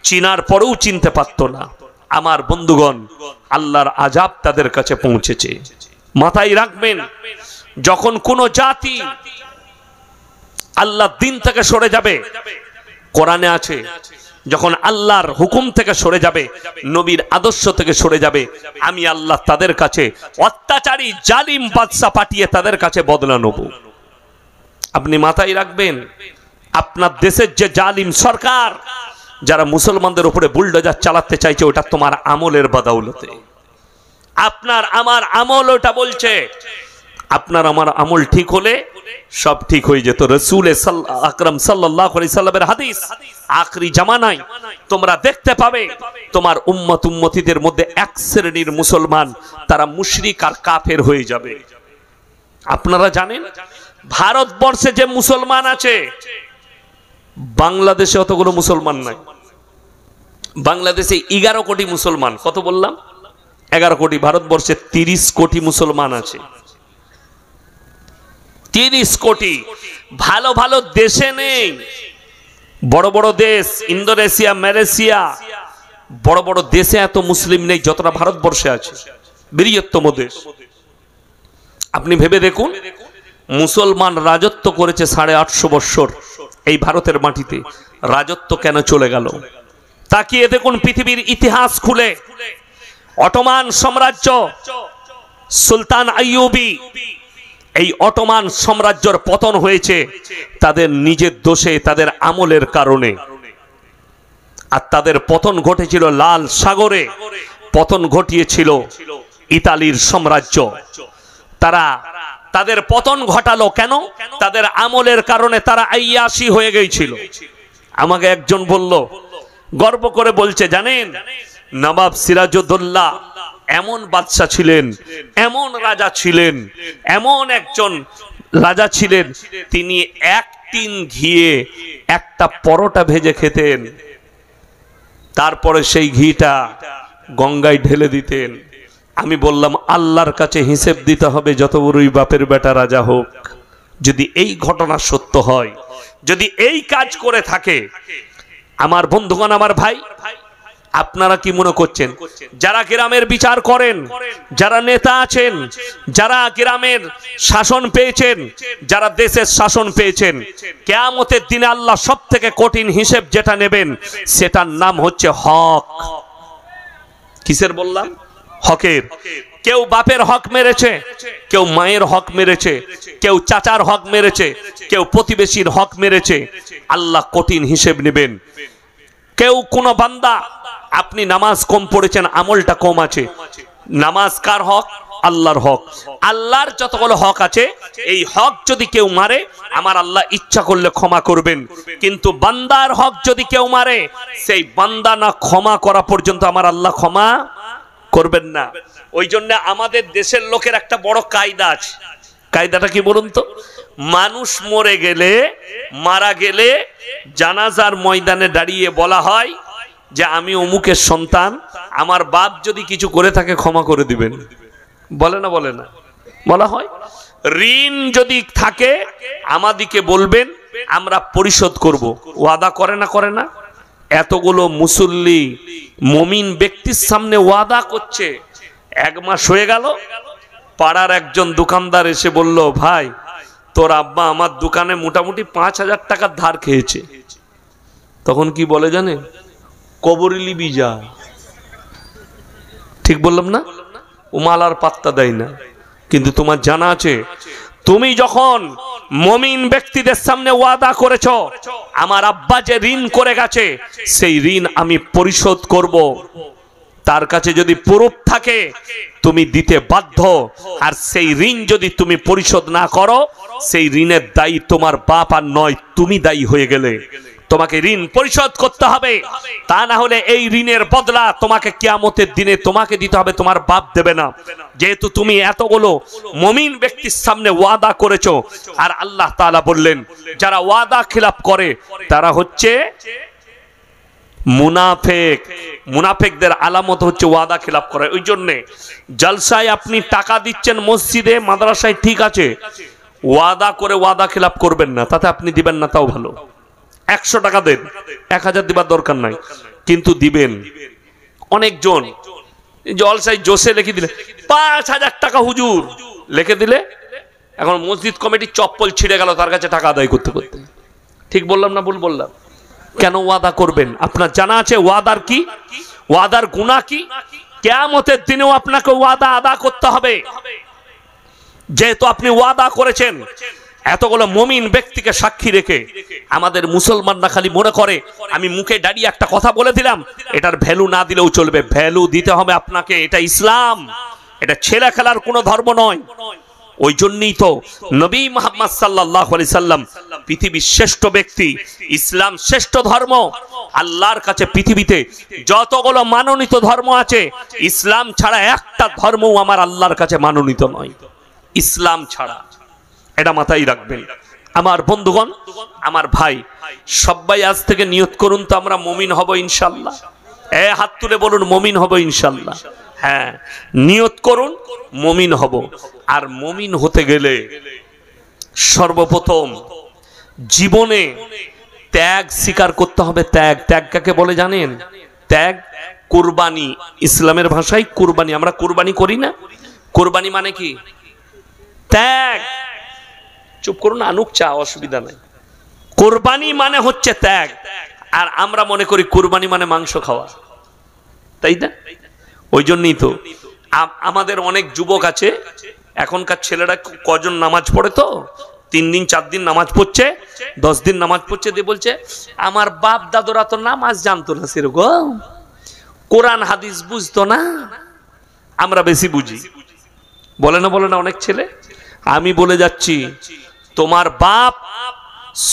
Speaker 1: চিনার পরেও চিনতে পারত না। আমার বন্ধুগণ, আল্লাহর আযাব তাদের কাছে পৌঁছেছে। মাথায় রাখবেন, যখন কোনো জাতি আল্লাহর দ্বীন থেকে সরে যাবে, কোরআনে আছে, যখন আল্লাহর হুকুম থেকে সরে যাবে, নবীর আদর্শ থেকে সরে যাবে, আমি আল্লাহ তাদের কাছে অত্যাচারী জালিম বাদশা পাঠিয়ে তাদের কাছে বদলা নেব। আপনি মাথায় রাখবেন, আপনার দেশের যে জালিম সরকার যারা মুসলমানদের উপরে বুলডোজার চালাতে চাইছে, ওটা তোমার আমলের বদৌলতে। আপনার আমার আমল ওটা বলছে। আপনার আমার আমল ঠিক হলে সব ঠিক হয়ে যেত। রাসূল আকরাম সাল্লাল্লাহু আলাইহি সাল্লামের হাদিস, আখরি জামানায় তোমরা দেখতে পাবে তোমার উম্মতিদের মধ্যে এক শ্রেণীর মুসলমান, তারা মুশরিক আর কাফের হয়ে যাবে। আপনারা জানেন ভারতবর্ষে যে মুসলমান আছে, বাংলাদেশে অতগুলো মুসলমান নাই। বাংলাদেশে 11 কোটি মুসলমান, কত বললাম? 11 কোটি। ভারতবর্ষে 30 কোটি মুসলমান আছে, 30 কোটি। ভালো ভালো দেশে নেই, বড় বড় দেশ ইন্দোনেশিয়া, মালয়েশিয়া, বড় বড় দেশে এত মুসলিম নেই যতটা ভারতবর্ষে আছে, বৃহত্তম দেশ। আপনি ভেবে দেখুন, মুসলমান রাজত্ব করেছে 850 বছর এই ভারতের মাটিতে, রাজত্ব কেন চলে গেল? তাকিয়ে দেখুন পৃথিবীর ইতিহাস খুলে। অটোমান সাম্রাজ্য, সুলতান আইয়ুবী, এই অটোমান সাম্রাজ্যের পতন হয়েছে তাদের নিজের দোষে, তাদের আমলের কারণে। আর তাদের পতন ঘটেছিল লাল সাগরে, পতন ঘটিয়েছিল ইতালির সাম্রাজ্য। তাদের পতন ঘটালো কেন? তাদের আমলের কারণে। তারা আইয়াসী হয়ে গিয়েছিল। আমাকে একজন বলল, গর্ব করে বলছে, জানেন নবাব সিরাজউদ্দৌলা এমন বাদশা ছিলেন, এমন রাজা ছিলেন, এমন একজন রাজা ছিলেন, তিনি এক টিন ঘিয়ে একটা পরোটা ভেজে খেতেন, তারপরে সেই ঘিটা গঙ্গায় ঢেলে দিতেন। আমি বললাম, আল্লাহর কাছে হিসেব দিতে হবে, যত বড়ই বাপের বেটা রাজা হোক। যদি এই ঘটনা সত্য হয়, যদি এই কাজ করে থাকে, আমার বন্ধুগণ, আমার ভাই, আপনারা কি মনে করছেন যারা গ্রামের বিচার করেন, যারা নেতা আছেন, যারা গ্রামের শাসন পেয়েছেন, যারা দেশের শাসন পেয়েছেন, কিয়ামতের দিনে আল্লাহ সবথেকে কঠিন হিসেব যেটা নেবেন সেটার নাম হচ্ছে হক। কিসের বললাম? হকের। কেউ বাপের হক মেরেছে, কেউ মায়ের হক মেরেছে, কেউ চাচার হক মেরেছে, কেউ প্রতিবেশীর হক মেরেছে, আল্লাহ কঠিন হিসেব নেবেন। কেউ কোনো বান্দা, আপনি নামাজ কম পড়েছেন, আমলটা কম আছে, নামাজ কার হক? আল্লাহর হক। আল্লাহর যতগুলো হক আছে, এই হক যদি কেউ মারে, আমার আল্লাহ ইচ্ছা করলে ক্ষমা করবেন। কিন্তু বান্দার হক যদি কেউ মারে, সেই বান্দা না ক্ষমা করা পর্যন্ত আমার আল্লাহ ক্ষমা করবেন না। ওই জন্য আমাদের দেশের লোকের একটা বড় কায়দা আছে। কায়দাটা কি বলুন তো? মানুষ মরে গেলে, মারা গেলে জানাজার ময়দানে দাঁড়িয়ে বলা হয় যে আমি অমুকের সন্তান, আমার বাপ যদি কিছু করে থাকে ক্ষমা করে দিবেন। বলে না? বলে না? বলা হয়। ঋণ যদি থাকে আমাদিকে বলবেন, আমরা পরিশোধ করব। ওয়াদা করে না? করে না? এতগুলো মুসল্লি মুমিন ব্যক্তির সামনে ওয়াদা করছে। 1 মাস হয়ে গেল, পাড়ার একজন দোকানদার এসে বলল, ভাই তোর আব্বা আমার দোকানে মোটামুটি 5000 টাকার ধার খেয়েছে। তখন কি বলে জানেন? কবরে লিবি যা। ঠিক বললাম না? ও মাল আর পাত্তা দেয় না। কিন্তু তোমার জানা আছে, তুমি যখন মুমিন ব্যক্তিদের সামনে ওয়াদা করেছো, আমার আব্বা যে ঋণ করে গেছে সেই ঋণ আমি পরিশোধ করব, তার কাছে যদি প্রুফ থাকে তুমি দিতে বাধ্য। আর সেই ঋণ যদি তুমি পরিশোধ না করো, সেই ঋণের দায়ী তোমার বাপ আর নয়, তুমি দায়ী হয়ে গেলে। তোমাকে ঋণ পরিশোধ করতে হবে, তা না হলে এই ঋণের বদলা তোমাকে কিয়ামতের দিনে তোমাকে দিতে হবে, তোমার বাপ দেবে না। যেহেতু তুমি এতগুলো মুমিন ব্যক্তির সামনে ওয়াদা করেছো। আর আল্লাহ তাআলা বললেন, যারা ওয়াদা খিলাফ করে তারা হচ্ছে মুনাফিক। মুনাফিকদের আলামত হচ্ছে ওয়াদা খিলাফ করে। ওই জন্য জলসায় আপনি টাকা দিচ্ছেন, মসজিদে মাদ্রাসায়, ঠিক আছে, ওয়াদা করে ওয়াদা খিলাফ করবেন না, তাতে আপনি দিবেন না তাও ভালো। 100 টাকা দেন, 1000 দিবার দরকার নাই, কিন্তু দিবেন। অনেকজন জলসায় জোসে লিখে দিলে 5000 টাকা হুজুর লিখে দিলে, এখন মসজিদ কমিটির চপ্পল ছিঁড়ে গেল তার কাছে টাকা আদায় করতে করতে। ঠিক বললাম না ভুল বললাম? কেন ওয়াদা করবেন? আপনার জানা আছে ওয়াদার কি, ওয়াদার গুনাহ কি? কিয়ামতের দিনেও আপনাকে ওয়াদা আদা করতে হবে। যেহেতু আপনি ওয়াদা করেছেন, এতগুলো মুমিন ব্যক্তিকে সাক্ষী রেখে আমাদের মুসলমানরা খালি মনে করে আমি মুখে দাঁড়িয়ে একটা কথা বলে দিলাম, এটার ভ্যালু না দিলেও চলবে। ভ্যালু দিতে হবে আপনাকে। এটা ইসলাম, এটা ছেলে খেলার কোনো ধর্ম নয়। ওই জন্যই তো নবী মুহাম্মদ সাল্লাল্লাহু আলাইহি সাল্লাম পৃথিবীর শ্রেষ্ঠ ব্যক্তি, ইসলাম শ্রেষ্ঠ ধর্ম। আল্লাহর কাছে পৃথিবীতে যতগুলো মানোনীত ধর্ম আছে, ইসলাম ছাড়া একটা ধর্মও আমার আল্লাহর কাছে মানোনীত নয়, ইসলাম ছাড়া। এটা মাথায় রাখবেন আমার বন্ধুগণ, আমার ভাই। সবাই আজ থেকে নিয়ত করুন তো আমরা মুমিন হব ইনশাআল্লাহ। হাত তুলে বলুন মুমিন হব ইনশাআল্লাহ। হ্যাঁ, নিয়ত করুন মুমিন হব। আর মুমিন হতে গেলে সর্বপ্রথম জীবনে ত্যাগ স্বীকার করতে হবে। ত্যাগ, ত্যাগ কাকে বলে জানেন? ত্যাগ কুরবানি, ইসলামের ভাষায় কুরবানি। আমরা কুরবানি করি না? কুরবানি মানে কি? ত্যাগ। চুপ করুন, আনুক চা, অসুবিধা নাই। কুরবানি মানে হচ্ছে ত্যাগ। আর আমরা মনে করি কুরবানি মানে মাংস খাওয়া, তাই না? ওই জন্যই তো আমাদের অনেক যুবক আছে, এখনকার ছেলেরা কজন নামাজ পড়ে তো 3 দিন 4 দিন নামাজ পড়ছে, 10 দিন নামাজ পড়ছে, দিয়ে বলছে আমার বাপ দাদুরা তো নামাজ জানতো না, সেরকম কোরআন হাদিস বুঝতো না, আমরা বেশি বুঝি। বলে না, বলে না অনেক ছেলে। আমি বলে যাচ্ছি, তোমার বাপ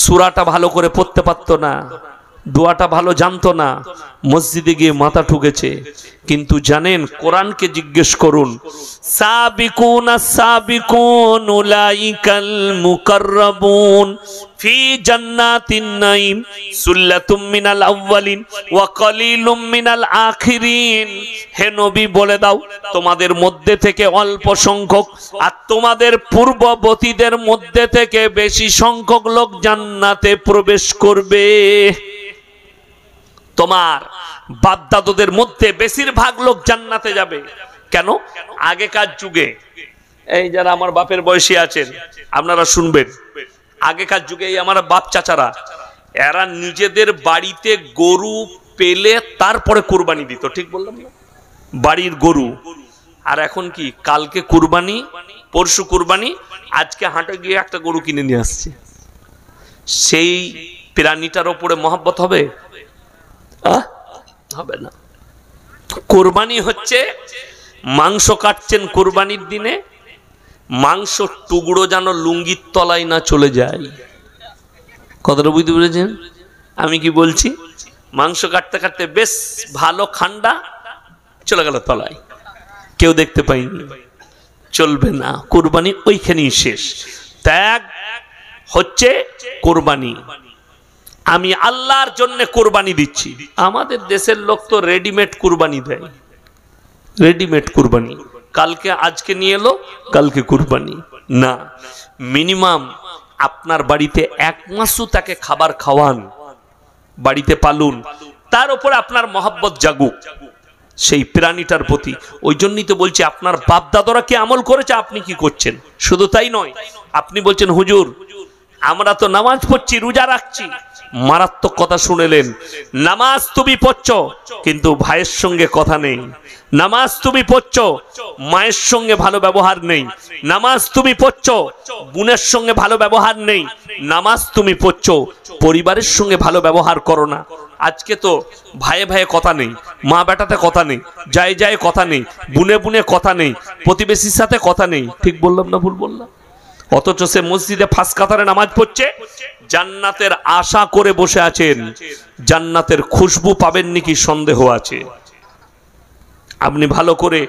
Speaker 1: সূরাটা ভালো করে পড়তে পারতো না, দোয়াটা ভালো জানতো না, মসজিদে গিয়ে মাথা ঠুকেছে। কিন্তু জানেন, কোরআনকে জিজ্ঞেস করুন, সাবিকুন আস-সাবিকুন উলাইকাল মুকাররাবুন ফি জান্নাতিন নাঈম সুল্লাতুম মিনাল আউয়ালিন ওয়া কালিলুম মিনাল আখিরিন। হে নবী, বলে দাও তোমাদের মধ্যে থেকে অল্প সংখ্যক আর তোমাদের পূর্ববর্তীদের মধ্যে থেকে বেশি সংখ্যক লোক জান্নাতে প্রবেশ করবে। তোমার বাপ-দাদুদের মধ্যে বেশিরভাগ লোক জান্নাতে যাবে। কেন? আগেকার যুগে, এই যারা আমার বাপের বয়সী আছেন আপনারা শুনবেন, আগেকার যুগে এই আমার বাপ চাচারা, এরা নিজেদের বাড়িতে গরু পেলে তারপরে কুরবানি দিত। ঠিক বললাম না? বাড়ির গরু। আর এখন কি, কালকে কুরবানি, পরশু কুরবানি, আজকে হাটে গিয়ে একটা গরু কিনে নিয়ে আসছে। সেই প্রাণীটার উপরে মহব্বত হবে? হবে না। কুরবানি হচ্ছে মাংস কাটছেন কুরবানির দিনে, মাংস টুকরো যেন লুঙ্গির তলায় না চলে যায়। কথাটা বুঝতে পেরেছেন আমি কি বলছি? মাংস কাটতে কাটতে বেশ ভালো খান্ডা চলে গেল তলায়, কেউ দেখতে পাইনি, চলবে না। কুরবানি ওইখানেই শেষ। ত্যাগ হচ্ছে কুরবানি। আমি আল্লাহর জন্য কুরবানি দিচ্ছি। আমাদের দেশের লোক তো রেডিমেড কুরবানি দেয়, রেডিমেড কুরবানি, কালকে আজকে নিয়ে এলো কালকে কুরবানি না। মিনিমাম আপনার বাড়িতে 1 মাসও তাকে খাবার খাওয়ান, বাড়িতে পালুন, তার উপরে আপনার মহব্বত জাগুক সেই প্রাণীটার প্রতি। ওই জন্যই তো বলছি, আপনার বাপ দাদারা কি আমল করেছে, আপনি কি করছেন? শুধু তাই নয়, আপনি বলছেন হুজুর আমরা তো নামাজ পড়ছি, রোজা রাখছি, মারাত্মক কথা শুনেলেন। নামাজ তুমি পড়ছো কিন্তু ভাইয়ের সঙ্গে কথা নেই, নামাজ তুমি পড়ছো মায়ের সঙ্গে ভালো ব্যবহার নেই, নামাজ তুমি পড়ছো বোনের সঙ্গে ভালো ব্যবহার নেই, নামাজ তুমি পড়ছো পরিবারের সঙ্গে ভালো ব্যবহার করো না। আজকে তো ভাইয়ে ভাইয়ে কথা নেই, মা বেটাতে কথা নেই, যায় যায় কথা নেই, বুনে বুনে কথা নেই, প্রতিবেশীর সাথে কথা নেই। ঠিক বললাম না ভুল বললাম? অথচ সে মসজিদে ফাঁস কাতারে নামাজ পড়ছে, জান্নাতের আশা করে বসে আছেন, জান্নাতের খুশবু পাবেন নাকি সন্দেহ আছে। আপনি ভালো করে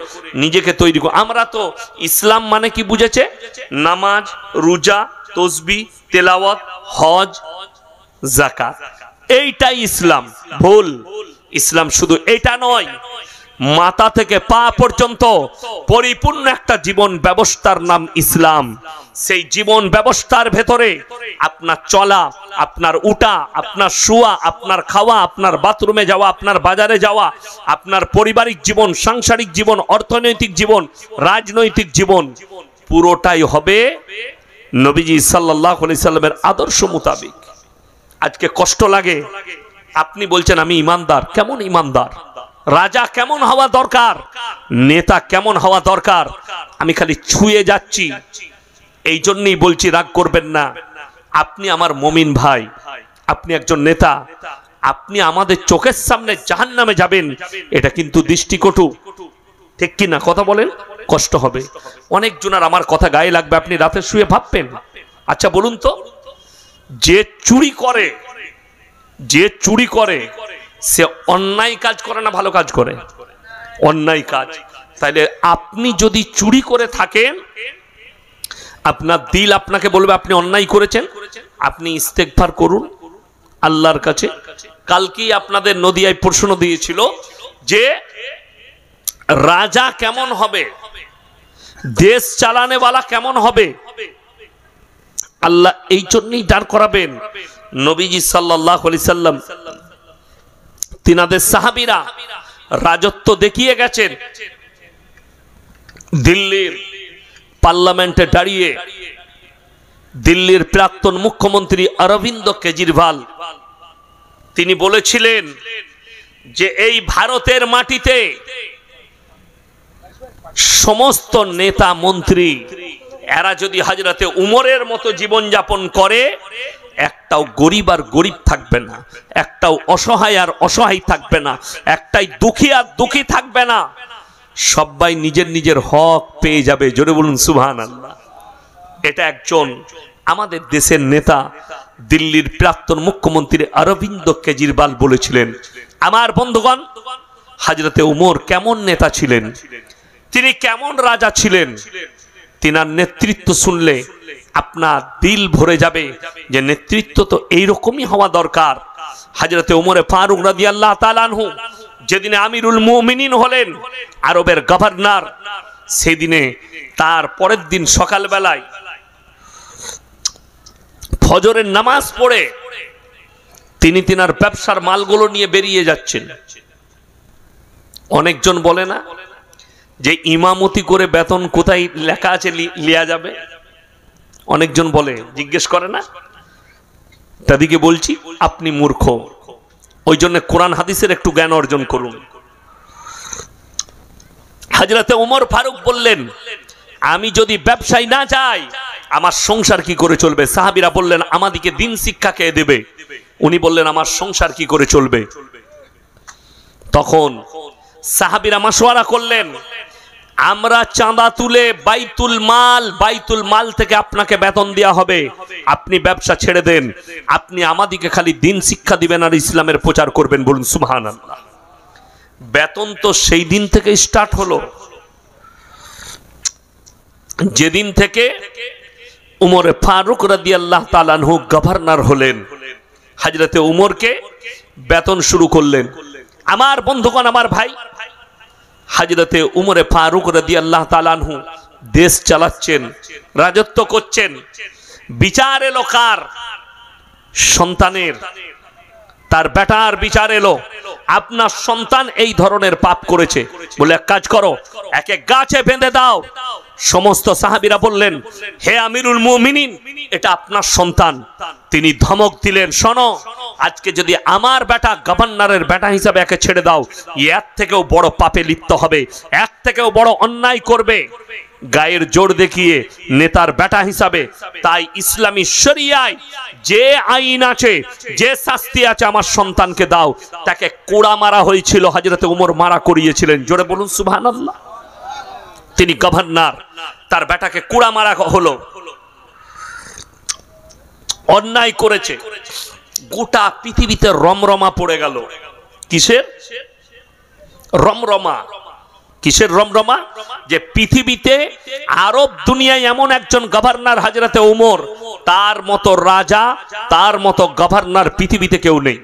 Speaker 1: নিজেকে তৈরি করুন। আমরা তো ইসলাম মানে কি বুঝেছে? নামাজ, রোজা, তাসবিহ, তেলাওয়াত, হজ, যাকাত, এইটাই ইসলাম। ভুল। ইসলাম শুধু এটা নয়, মাথা থেকে পা পর্যন্ত পরিপূর্ণ একটা জীবন ব্যবস্থার নাম ইসলাম। সেই জীবন ব্যবস্থার ভেতরে আপনার চলা, আপনার উঠা, আপনার শোয়া, আপনার খাওয়া, আপনার বাথরুমে যাওয়া, আপনার বাজারে যাওয়া, আপনার পারিবারিক জীবন, সাংসারিক জীবন, অর্থনৈতিক জীবন, রাজনৈতিক জীবন, পুরোটাই হবে নবীজি সাল্লাল্লাহু আলাইহি সাল্লামের আদর্শ মোতাবেক। আজকে কষ্ট লাগে, আপনি বলছেন আমি ইমানদার। কেমন ইমানদার? রাজা কেমন হওয়া দরকার, নেতা কেমন হওয়া দরকার, আমি খালি ছুঁয়ে যাচ্ছি। এই জন্যই বলছি, রাগ করবেন না। আপনি আমার মুমিন ভাই, আপনি একজন নেতা, আপনি আমাদের চোখের সামনে জাহান্নামে যাবেন, এটা কিন্তু দৃষ্টিকটু। ঠিক কি না? কথা বলেন। কষ্ট হবে অনেক জনের, আমার কথা গায়ে লাগবে, আপনি রাতে শুয়ে ভাববেন। আচ্ছা বলুন তো, যে চুরি করে, যে চুরি করে সে অন্যায় কাজ করে না ভালো কাজ করে? অন্যায় কাজ। তাইলে আপনি যদি চুরি করে থাকেন, আপনার দিল আপনাকে বলবে আপনি অন্যায় করেছেন, আপনি ইস্তেগফার করুন আল্লাহর কাছে। কালকেই আপনাদের নদিয়ায় প্রশ্ন দিয়েছিল যে রাজা কেমন হবে, দেশ চালানেওয়ালা কেমন হবে। আল্লাহ এই জন্যই দাঁড় করাবেন। নবীজি সাল্লাল্লাহু আলাইহি সাল্লাম তিনাদের সাহাবীরা রাজত্ব দেখিয়ে গেছেন। দিল্লির পার্লামেন্টে দাঁড়িয়ে দিল্লির প্রাক্তন মুখ্যমন্ত্রী অরবিন্দ কেজরিওয়াল তিনি বলেছিলেন যে এই ভারতের মাটিতে সমস্ত নেতা মন্ত্রী এরা যদি হযরতে উমরের মতো জীবন যাপন করে, একটাও গরিব আর গরিব থাকবে না, একটাও অসহায় আর অসহায় থাকবে না, একটাই দুঃখী আর দুঃখী থাকবে না, সবাই নিজের নিজের হক পেয়ে যাবে। জোরে বলুন সুবহানাল্লাহ। এটা একজন আমাদের দেশের নেতা, দিল্লির প্রাক্তন মুখ্যমন্ত্রী অরবিন্দ কেজরিওয়াল বলেছিলেন। আমার বন্ধুগণ, হযরতে উমর কেমন নেতা ছিলেন, তিনি কেমন রাজা ছিলেন, তিনার নেতৃত্ব শুনলে আপনার দিল ভরে যাবে যে নেতৃত্ব তো এইরকমই হওয়া দরকার। হযরতে উমরে ফারুক রাদিয়াল্লাহু তাআলা আনহু যেদিনে আমিরুল মুমিনিন হলেন, আরবের গভর্নর, সেদিনে তার পরের দিন সকালবেলায় ফজরের নামাজ পড়ে তিনি তিনার ব্যবসার মালগুলো নিয়ে বেরিয়ে যাচ্ছেন। অনেকজন বলে না যে ইমামতি করে বেতন কোথায় লেখা আছে লিয়া যাবে? অনেকজন বলে, জিজ্ঞেস করে না? তাদেরকে বলছি আপনি মূর্খ। ওই জন্য কোরআন হাদিসের একটু জ্ঞান অর্জন করুন। হযরতে ওমর ফারুক বললেন, আমি যদি ব্যবসায় না যাই আমার সংসার কি করে চলবে? সাহাবীরা বললেন, আমাদেরকে দিন শিক্ষা কে দেবে? উনি বললেন, আমার সংসার কি করে চলবে? তখন সাহাবীরা মাশওয়ারা করলেন, আমরা চাঁদা তুলে বাইতুল মাল থেকে আপনাকে বেতন দেয়া হবে, আপনি ব্যবসা ছেড়ে দেন, আপনি আমাদেরকে খালি দিন শিক্ষা দিবেন আর ইসলামের প্রচার করবেন। বলুন সুবহানাল্লাহ। বেতন তো সেই দিন থেকে স্টার্ট হলো যেদিন থেকে উমরে ফারুক রাদিয়াল্লাহু তাআলা আনহু গভর্নর হলেন। হযরতে উমরকে বেতন শুরু করলেন। আমার বন্ধুগণ, আমার ভাই, হযরতে উমরে ফারুক রাদিয়াল্লাহু তাআলা আনহু দেশ চালাচ্ছেন, রাজত্ব করছেন। বিচার এলো কার? সন্তানের। তার বেটার বিচার এলো, আপনার সন্তান এই ধরনের পাপ করেছে, বলে এক কাজ করো, একে গাছে বেঁধে দাও। সমস্ত সাহাবীরা বললেন, হে আমিরুল মুমিনিন, এটা আপনার সন্তান। তিনি ধমক দিলেন, শোনো, আজকে যদি আমার বেটা গভর্নরের বেটা হিসাবে একে ছেড়ে দাও, এর থেকেও বড় পাপে লিপ্ত হবে, এর থেকেও বড় অন্যায় করবে গায়ের জোর দেখিয়ে নেতার বেটা হিসাবে। তাই ইসলামী শরিয়ায় যে আইন আছে, যে শাস্তি আছে, আমার সন্তানকে দাও। তাকে কোড়া মারা হয়েছিল, হযরতে উমর মারা করিয়েছিলেন। জোরে বলুন সুবহানাল্লাহ। তিনি গভর্নর, তার বেটাকে কোড়া মারা হলো, অন্যায় করেছে। গোটা পৃথিবীতে রমরমা পড়ে গেল। কিসের রমরমা? কিসের রমরমা? যে পৃথিবীতে আরব দুনিয়ায় এমন একজন গভর্নর হযরতে উমর, তার মতো রাজা, তার মতো গভর্নর পৃথিবীতে কেউ নেই।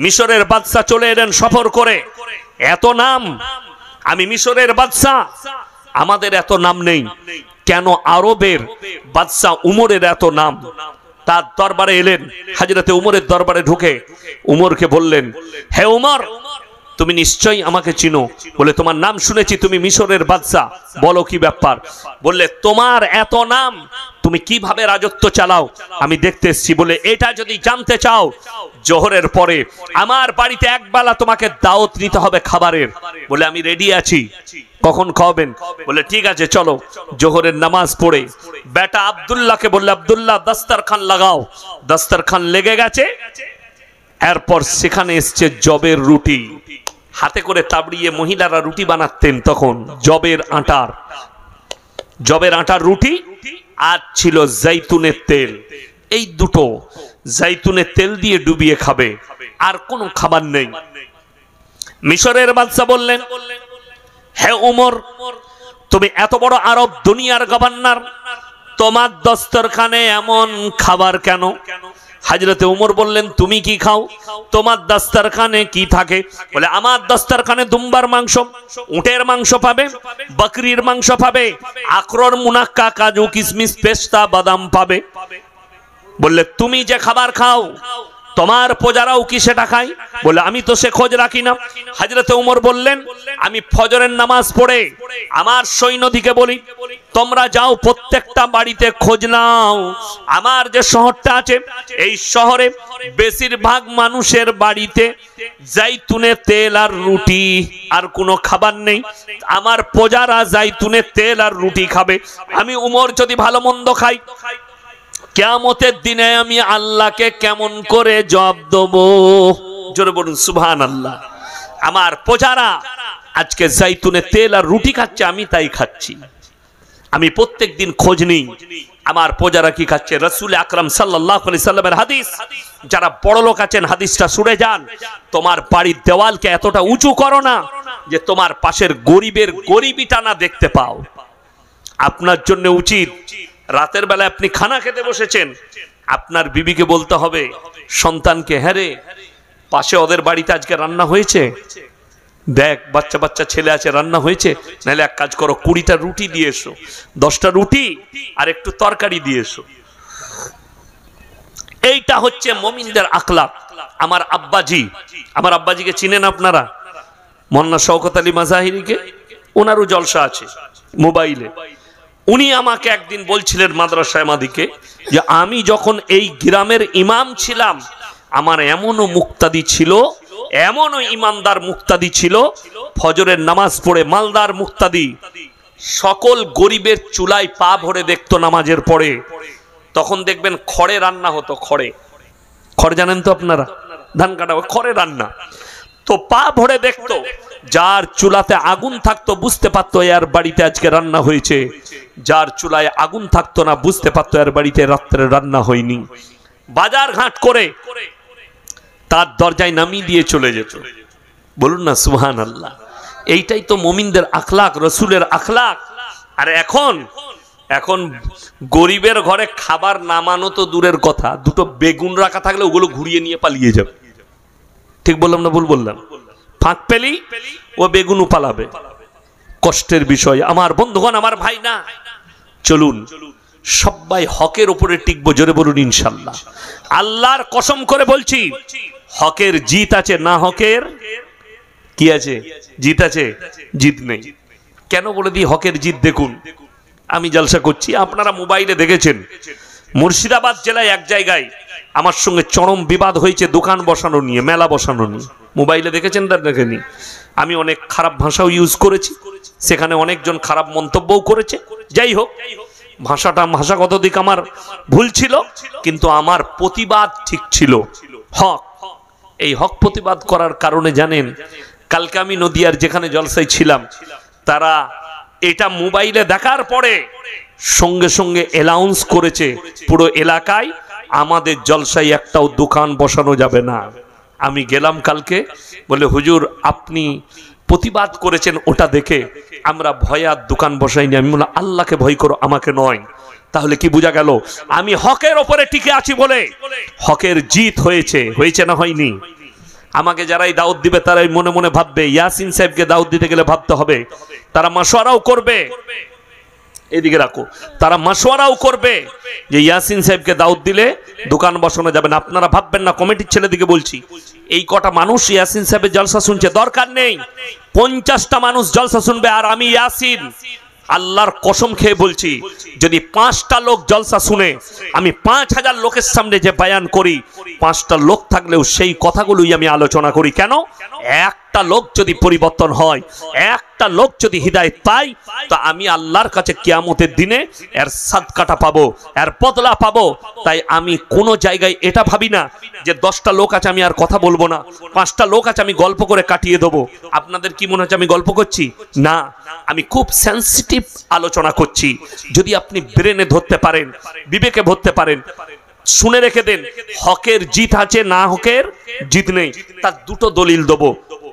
Speaker 1: মিশরের বাদশা চলে এলেন সফর করে, এত নাম। আমি মিশরের বাদশা, আমাদের এত নাম নেই কেন? আরবের বাদশা উমরের এত নাম। তার দরবারে এলেন, হযরতে উমরের দরবারে ঢুকে উমরকে বললেন, হে উমর, তুমি নিশ্চয়ই আমাকে চিনো। বলে, তোমার নাম শুনেছি, তুমি মিশরের বাদশা, বলো কি ব্যাপার? বললে, তোমার এত নাম, তুমি কিভাবে রাজত্ব চালাও আমি দেখতে এসেছি। বলে, এটা যদি জানতে চাও, জোহরের পরে আমার বাড়িতে একবেলা তোমাকে দাওয়াত নিতে হবে খাবারের। বলে, আমি রেডি আছি, কখন খাওয়াবেন? বলে, ঠিক আছে চলো। জোহরের নামাজ পড়ে বেটা আব্দুল্লাহকে বললে, আব্দুল্লাহ দস্তরখান লাগাও। দস্তরখান লেগে গেছে। এরপর সেখানে এসছে জবের রুটি, হাতে করে তাবড়িয়ে মহিলারা রুটি বানাতেন তখন, জবের আটার রুটি, আর ছিল জৈতুনের তেল। এই দুটো, জৈতুনের তেল দিয়ে ডুবিয়ে খাবে, আর কোনো খাবার নেই। মিশরের বাদশা বললেন, হে উমর, তুমি এত বড় আরব দুনিয়ার গভর্নর, তোমার দস্তরখানে এমন খাবার কেন? হযরতে উমর বললেন, তুমি কি খাও? তোমার দস্তরখানে কি থাকে? বলে, আমার দস্তরখানে দুম্বার মাংস, উটের মাংস পাবে, বকরির মাংস পাবে, আখরোট, মুনাক্কা, কাজু, কিশমিশ, পেস্তা, বাদাম পাবে। বললে, তুমি যে খাবার খাও তোমার প্রজারাও কি সেটা খায়? বলে, আমি তো সে খোঁজ রাখি না। হযরতে উমর বললেন, আমি ফজরের নামাজ পড়ে আমার সৈন্যদিকে বলি, তোমরা যাও প্রত্যেকটা বাড়িতে খোঁজ নাও। আমার যে শহরটা আছে, এই শহরে বেশিরভাগ মানুষের বাড়িতে জৈতুনের তেল আর রুটি, আর কোনো খাবার নেই। আমার প্রজারা জৈতুনের তেল আর রুটি খাবে। আমি উমর যদি ভালো মন্দ খাই, কিয়ামতের দিনে আমি আল্লাহকে কেমন করে জবাব দেব? জোরে বলুন সুবহানাল্লাহ। আমার প্রজারা আজকে জৈতুনের তেল আর রুটি খাচ্ছে, আমি তাই খাচ্ছি। আমি প্রত্যেক দিন খোঁজ নিই আমার প্রজারা কি খাচ্ছে। রাসূল আকরাম সাল্লাল্লাহু আলাইহি সাল্লামের হাদিস, যারা বড় লোক আছেন হাদিসটা শুনে যান। তোমার বাড়ির দেওয়ালকে এতটা উঁচু করো না যে তোমার পাশের গরিবের গরিবিটা না দেখতে পাও। আপনার জন্য উচিত, রাতের বেলা আপনি খানা খেতে বসেছেন, আপনার বিবিকে বলতে হবে, সন্তানকে, হ্যাঁ রে, পাশে ওদের বাড়িতে আজকে রান্না হয়েছে, দেখ বাচ্চা বাচ্চা ছেলে আছে, রান্না হয়েছে। নাহলে এক কাজ করো, 20টা রুটি দিয়ে এসো, 10টা রুটি আর একটু তরকারি দিয়ে এসো। এইটা হচ্ছে মুমিনদের আখলাক। আমার আব্বাজিকে চিনেন আপনারা? মোল্লা শওকত আলী মাজাহিরিকে, ওনারও জলসা আছে মোবাইলে। উনি আমাকে একদিন বলছিলেন মাদ্রাসায় মাদিকে, যে আমি যখন এই গ্রামের ইমাম ছিলাম, আমার এমনও মুক্তাদি ছিল, এমনও ইমানদার মুক্তাদি ছিল, ফজরের নামাজ পড়ে মালদার মুক্তাদি, সকল গরিবের চুলায় পা ভরে দেখতো নামাজের পরে। তখন দেখবেন খড়ে রান্না হতো, খড় জানেন তো আপনারা, ধান কাটা খড়ে রান্না, তো পা ভরে দেখতো। যার চুলাতে আগুন থাকতো বুঝতে পারতো এর বাড়িতে আজকে রান্না হয়েছে, যার চুলায় আগুন থাকতো না বুঝতে পারতো এর বাড়িতে রাত্রে রান্না হয়নি। বাজার ঘাট করে তার দরজায় নামিয়ে দিয়ে চলে যেত। বলুন না সুবহানাল্লাহ। এইটাই তো মুমিনদের আখলাক, রসুলের আখলাক। আর এখন গরিবের ঘরে খাবার নামানো তো দূরের কথা, দুটো বেগুন রাখা থাকলে ওগুলো ঘুরিয়ে নিয়ে পালিয়ে যাবে। ঠিক বললাম না ভুল বললাম? ফাঁক পেলি ও বেগুনও পালাবে। কষ্টের বিষয়। আমার বন্ধুগণ, আমার ভাই না, চলুন সবাই হকের উপরে টিকবো। জোরে বলুন ইনশাআল্লাহ। আল্লাহর কসম করে বলছি, হকের জিত আছে, না হকের কি আছে? জিত আছে, জিত নেই। কেন বলে দিই হকের জিত? দেখুন, আমি জলসা করছি, আপনারা মোবাইলে দেখেছেন, মুর্শিদাবাদ জেলায় এক জায়গায় আমার সঙ্গে চরম বিবাদ হয়েছে দোকান বসানো নিয়ে, মেলা বসানো নিয়ে। মোবাইলে দেখেছেন তার দেখেনি, আমি অনেক খারাপ ভাষাও ইউজ করেছি, সেখানে অনেকজন খারাপ মন্তব্যও করেছে। যাই হোক, ভাষাগত দিক আমার ভুল ছিল, কিন্তু আমার প্রতিবাদ ঠিক ছিল, হক। এই হক প্রতিবাদ করার কারণে জানেন, কালকে আমি নদিয়ার যেখানে জলসায় ছিলাম, তারা এটা মোবাইলে দেখার পরে সঙ্গে সঙ্গে অ্যানাউন্স করেছে পুরো এলাকায় আমাদের জলসায় একটাও দোকান বসানো যাবে না। আমি গেলাম কালকে, বলে হুজুর আপনি প্রতিবাদ করেছেন, ওটা দেখে আমরা ভয়ে আর দোকান বসাইনি। আমি বললাম আল্লাহকে ভয় করো, আমাকে নয়। তাহলে কি বোঝা গেল? আমি হকের ওপরে টিকে আছি বলে হকের জিত হয়েছে, হয়েছে না হয়নি? আমাকে যারাই দাওয়াত দিবে তারাই মনে মনে ভাববে, ইয়াসিন সাহেবকে দাওয়াত দিতে গেলে ভাবতে হবে, তারা মাশওয়ারাও করবে, এদিকে রাখো, তারা মাশওয়ারাও করবে যে ইয়াসিন সাহেবকে দাওয়াত দিলে দোকান বসানো যাবে না। আপনারা ভাববেন না, কমিটির ছেলেদিকে বলছি, এই কটা মানুষ ইয়াসিন সাহেবের জলসা শুনছে, দরকার নেই 50টা মানুষ জলসা শুনবে। আর আমি ইয়াসিন আল্লাহর কসম খেয়ে বলছি, যদি 5টা লোক জলসা শুনে, আমি 5000 লোকের সামনে যে বয়ান করি, 5টা লোক থাকলেও সেই কথাগুলোই আমি আলোচনা করি। কেন? একটা লোক যদি পরিবর্তন হয়, একটা লোক যদি হিদায়াত পাই, তো আমি আল্লাহর কাছে কিয়ামতের দিনে এর সাদকাটা পাবো, এর বদলা পাবো। তাই আমি কোনো জায়গায় এটা ভাবি না যে 10টা লোক আছে আমি আর কথা বলবো না, 5টা লোক আছে আমি গল্প করে কাটিয়ে দেবো। আপনাদের কি মনে হচ্ছে আমি গল্প করছি? না, আমি খুব সেন্সিটিভ আলোচনা করছি। যদি আপনি ব্রেনে ধরতে পারেন, বিবেকে ধরতে পারেন, শুনে রেখে দেন, হকের জিত আছে, না হকের জিত নেই। তার দুটো দলিল দেবো,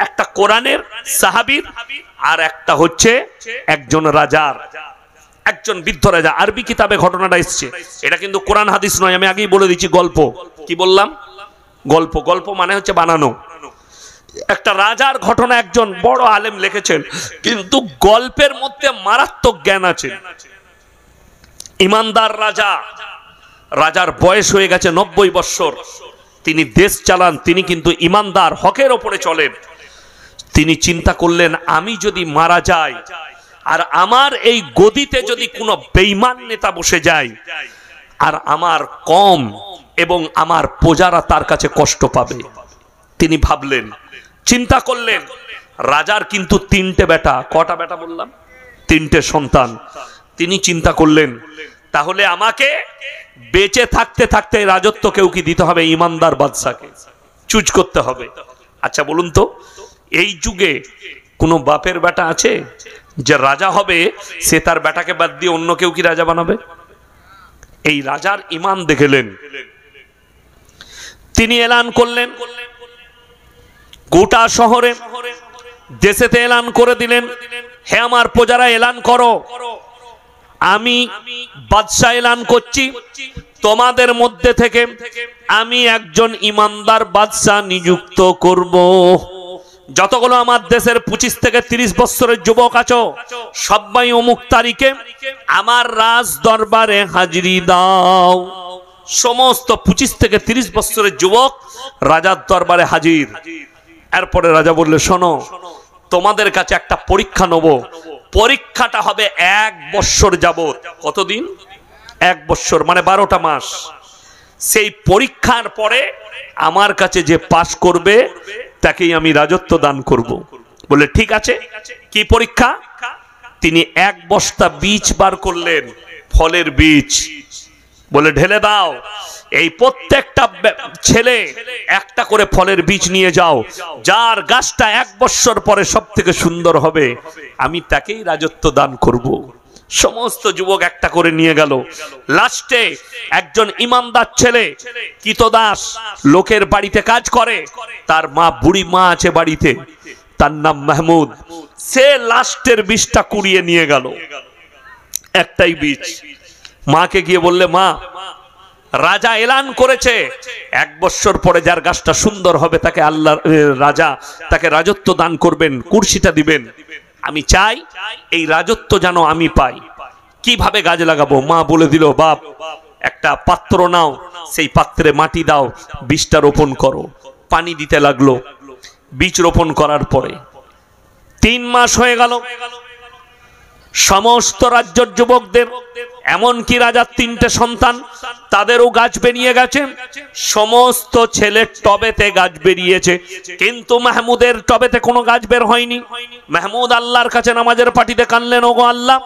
Speaker 1: একটা কোরআনের সাহাবীর, আর একটা হচ্ছে একজন রাজার, একজন বৃদ্ধ রাজা। আরবি কিতাবে ঘটনাটা এসছে, এটা কিন্তু কোরআন হাদিস নয়, আমি আগেই বলে দিচ্ছি। গল্প কি বললাম? গল্প। গল্প মানে হচ্ছে বানানো। একটা রাজার ঘটনা একজন বড় আলেম লিখেছেন, কিন্তু গল্পের মধ্যে মারাত্মক জ্ঞান আছে। ইমানদার রাজা, রাজার বয়স হয়ে গেছে 90 বছর, তিনি দেশ চালান, তিনি কিন্তু ইমানদার, হকের ওপরে চলেন। তিনি চিন্তা করলেন, আমি যদি মারা যাই আর আমার এই গদিতে যদি কোনো বেঈমান নেতা বসে যায়, আর আমার কম এবং আমার প্রজারা তার কাছে কষ্ট পাবে। তিনি ভাবলেন, চিন্তা করলেন। রাজার কিন্তু 3টে বেটা। কটা বেটা বললাম? 3টে সন্তান। তিনি চিন্তা করলেন, তাহলে আমাকে বেঁচে থাকতে থাকতে রাজত্ব কেউ কি দিতে হবে? ইমানদার বাদশাকে চুজ করতে হবে। আচ্ছা বলুন তো, এই যুগে কোনো বাপের বেটা আছে যে রাজা হবে, সে তার বেটাকে বাদ দিয়ে অন্য কেউ কি রাজা বানাবে? এই রাজার ইমান দেখলেন, তিনি এলান করলেন, গোটা শহরে দেশেতে এলান করে দিলেন, হে আমার প্রজারা এলান করো, আমি বাদশাহ এলান করছি, তোমাদের মধ্যে থেকে আমি একজন ইমানদার বাদশাহ নিযুক্ত করব। যতগুলো আমার দেশের 25 থেকে 30 বছরের যুবক আছো, সবাই অমুক তারিখে আমার রাজ দরবারে হাজিরি দাও। সমস্ত 25 থেকে 30 বছরের যুবক রাজার দরবারে হাজির। এরপরে রাজা বললে, শোনো, তোমাদের কাছে একটা পরীক্ষা নেব। পরীক্ষাটা হবে 1 বছর যাবত। কতদিন? 1 বছর, মানে 12টা মাস। সেই পরীক্ষার পরে আমার কাছে যে পাশ করবে তাকেই আমি রাজত্ব দান করব। বলে ঠিক আছে। কি পরীক্ষা? তিনি 1 বস্তা বীজ বার করলেন, ফলের বীজ। বলে ঢেলে দাও, এই প্রত্যেকটা ছেলে একটা করে ফলের বীজ নিয়ে যাও, যার গাছটা 1 বছর পরে সব থেকে সুন্দর হবে আমি তাকেই রাজত্ব দান করব। সমস্ত যুবক একটা করে নিয়ে গেল। লাস্টে একজন ইমানদার ছেলে, কৃতদাস, লোকের বাড়িতে কাজ করে, তার মা, বুড়ি মা আছে বাড়িতে, তার নাম মাহমুদ। সে লাস্টের বীজটা কুড়িয়ে নিয়ে গেল, একটাই বীজ। মাকে গিয়ে বললে, মা, রাজা এলান করেছে 1 বছর পরে যার গাছটা সুন্দর হবে তাকে আল্লাহ রাজা তাকে রাজত্ব দান করবেন, কুরসিটা দিবেন। আমি চাই এই রাজত্ব যেন আমি পাই। কিভাবে গাছ লাগাবো? মা বলে দিল, বাপ, একটা পাত্র নাও, সেই পাত্রে মাটি দাও, বীজটা রোপণ করো। পানি দিতে লাগলো। বীজ রোপণ করার পরে 3 মাস হয়ে গেল। সমস্ত রাজ্যের যুবকদের, এমনকি রাজার 3টে সন্তান, তাদেরও গাছ বেরিয়ে গেছে। সমস্ত ছেলের টবেতে গাছ বেরিয়েছে, কিন্তু মাহমুদের টবেতে কোনো গাছ বের হয়নি। মাহমুদ আল্লাহর কাছে নামাজের পাটিতে কানলেন, ওগো আল্লাহ,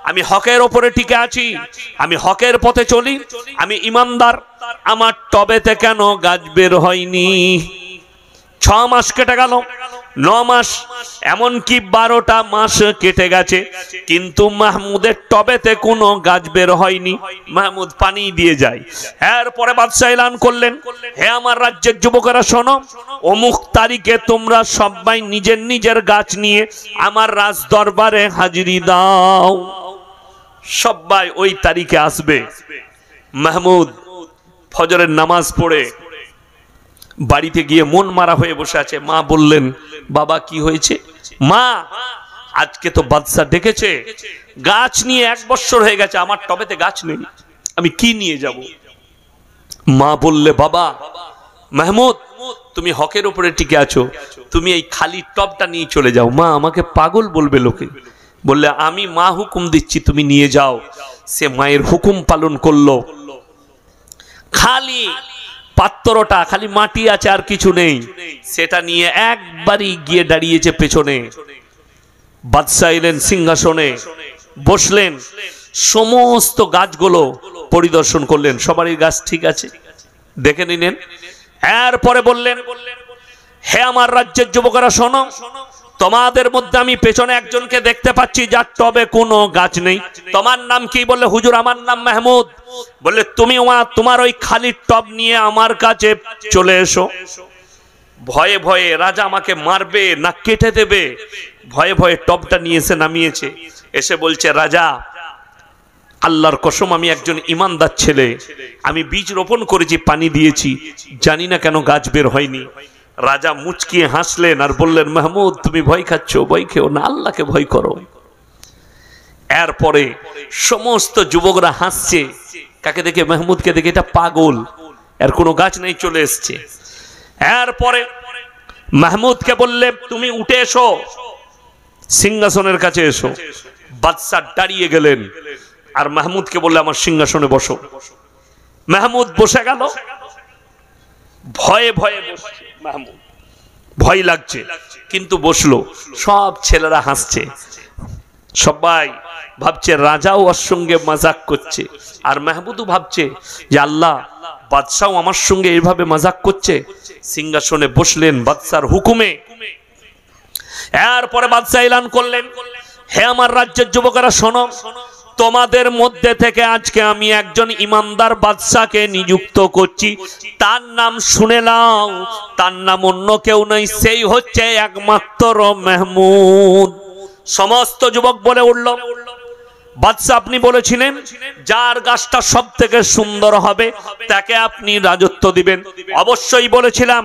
Speaker 1: আমি হকের ওপরে টিকে আছি, আমি হকের পথে চলি, আমি ইমানদার, আমার টবেতে কেন গাছ বের হয়নি? 6 মাস কেটে গেল, 9 মাস, এমনকি 12টা মাস কেটে গেছে, কিন্তু মাহমুদের টবেতে কোনো গাছ বের হয়নি। মাহমুদ পানি দিয়ে যায়। এরপরে বাদশা এলান করলেন, হে আমার রাজ্যের যুবকেরা শোনো, অমুক তারিখে তোমরা সবাই নিজের নিজের গাছ নিয়ে আমার রাজ দরবারে হাজিরি দাও। সবাই ওই তারিখে আসবে। মাহমুদ ফজরের নামাজ পড়ে বাড়িতে গিয়ে মন মারা হয়ে বসে আছে। মা বললেন, বাবা কি হয়েছে? মা, আজকে তো বাদশা ডেকেছে, গাছ নিয়ে 1 বছর হয়ে গেছে, আমার টবেতে গাছ নেই, আমি কি নিয়ে যাব? মা বললে, বাবা মাহমুদ, তুমি হকের উপরে টিকে আছো, তুমি এই খালি টবটা নিয়ে চলে যাও। মা, আমাকে পাগল বলবে লোকে। বললে, আমি মা হুকুম দিচ্ছি, তুমি নিয়ে যাও। সে মায়ের হুকুম পালন করলো। খালি পাত্রটা, খালি মাটি আছে আর কিছু নেই, সেটা নিয়ে একবারই গিয়ে দাঁড়িয়েছে পেছনে। বাদশা এলেন, সিংহাসনে বসলেন, সমস্ত গাছগুলো পরিদর্শন করলেন, সবারই গাছ ঠিক আছে, দেখে নিলেন। এরপরে বললেন, হে আমার রাজ্যের যুবকেরা শোনো, তোমাদের মধ্যে আমি পেছনে একজনকে দেখতে পাচ্ছি যার টবে কোনো গাছ নেই। তোমার নাম কি? বললে, হুজুর আমার নাম মাহমুদ। বললে, তুমি তোমার ওই খালি টব নিয়ে আমার কাছে চলে এসো। ভয়ে ভয়ে, রাজা আমাকে মারবে না কেটে দেবে, ভয়ে ভয়ে টবটা নিয়ে এসে নামিয়েছে। এসে বলছে, রাজা আল্লাহর কসম, আমি একজন ইমানদার ছেলে, আমি বীজ রোপণ করেছি, পানি দিয়েছি, জানি না কেন গাছ বের হয়নি। রাজা মুচকিয়ে হাসলেন আর বললেন, মাহমুদ তুমি ভয় খাচ্ছ, ভয় খেও না, আল্লাহকে ভয় করো। এরপরে সমস্ত যুবকরা হাসছে, কাকে দেখে? মাহমুদকে দেখে, এটা পাগল, এর কোনো গাছ নেই, চলে এসছে। এরপরে মাহমুদকে বললে, তুমি উঠে এসো, সিংহাসনের কাছে এসো। বাদশা দাঁড়িয়ে গেলেন আর মাহমুদকে বললে, আমার সিংহাসনে বসো। মাহমুদ বসে গেল, ভয়ে ভয়ে বসছে। মাহমুদ ভয় লাগছে, কিন্তু বসলো। সব ছেলেরা হাসছে, সবাই ভাবছে রাজাও ওর সঙ্গে মজাক করছে, আর মাহমুদও ভাবছে যে আল্লাহ, বাদশাও আমার সঙ্গে এইভাবে মজাক করছে। সিংহাসনে বসলেন বাদশার হুকুমে। এরপরে বাদশা এলান করলেন, হে আমার রাজ্যের যুবকেরা শোনো, তোমাদের মধ্যে থেকে আজকে আমি একজন ইমানদার বাদশাকে নিযুক্ত করছি, তার নাম শুনে নাও, তার নাম অন্য কেউ নয়, সেই হচ্ছে একমাত্র মাহমুদ। সমস্ত যুবক বলে উঠল, বাদশা আপনি বলেছিলেন যার গাছটা সব থেকে সুন্দর হবে তাকে আপনি রাজত্ব দিবেন। অবশ্যই বলেছিলাম,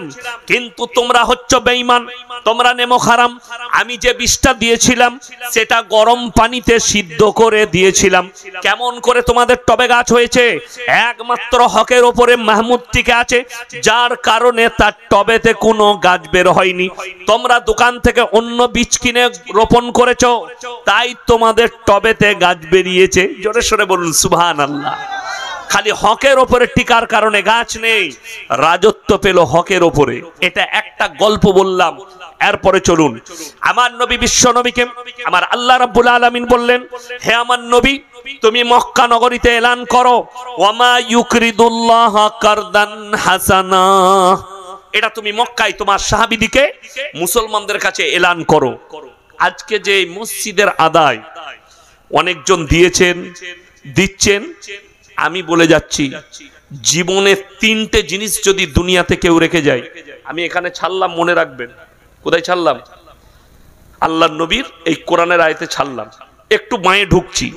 Speaker 1: কিন্তু তোমরা হচ্ছ বেঈমান, তোমরা নেমক হারাম। আমি যে বিষটা দিয়েছিলাম সেটা গরম পানিতে সিদ্ধ করে দিয়েছিলাম। কেমন করে তোমাদের টবে গাছ হয়েছে? একমাত্র হকের ওপরে মাহমুদ টিকে আছে, যার কারণে তার টবেতে কোনো গাছ বের হয়নি। তোমরা দোকান থেকে অন্য বীজ কিনে রোপণ করেছো, তাই তোমাদের টবেতে গাছ বেরিয়েছে। জোরে সরে বলুন সুবহানাল্লাহ। খালি হকের ওপরে টিকার কারণে গাছ নেই, রাজত্ব পেল হকের ওপরে। এটা একটা গল্প বললাম। এরপরে চলুন, আমার নবী বিশ্ব নবীকে আমার আল্লাহ রাব্বুল আলামিন বললেন, হে আমার নবী, তুমি মক্কা নগরীতে এলান করো, ওয়ামা ইউকরিদুল্লাহ কারদান হাসানা। এটা তুমি মক্কায় তোমার সাহাবীদিকে, মুসলমানদের কাছে এলান করো। আজকে যে মসজিদের আদায় অনেকজন দিয়েছেন, দিচ্ছেন, আমি বলে যাচ্ছি, জীবনে 3টে জিনিস যদি দুনিয়াতে কেউ রেখে যায়, আমি এখানে ছাড়লাম, মনে রাখবেন। কোথায় ছাড়লাম? আল্লাহর নবীর এই কোরআনের আয়াতে ছাড়লাম। একটু মায়ে ঢুকছি।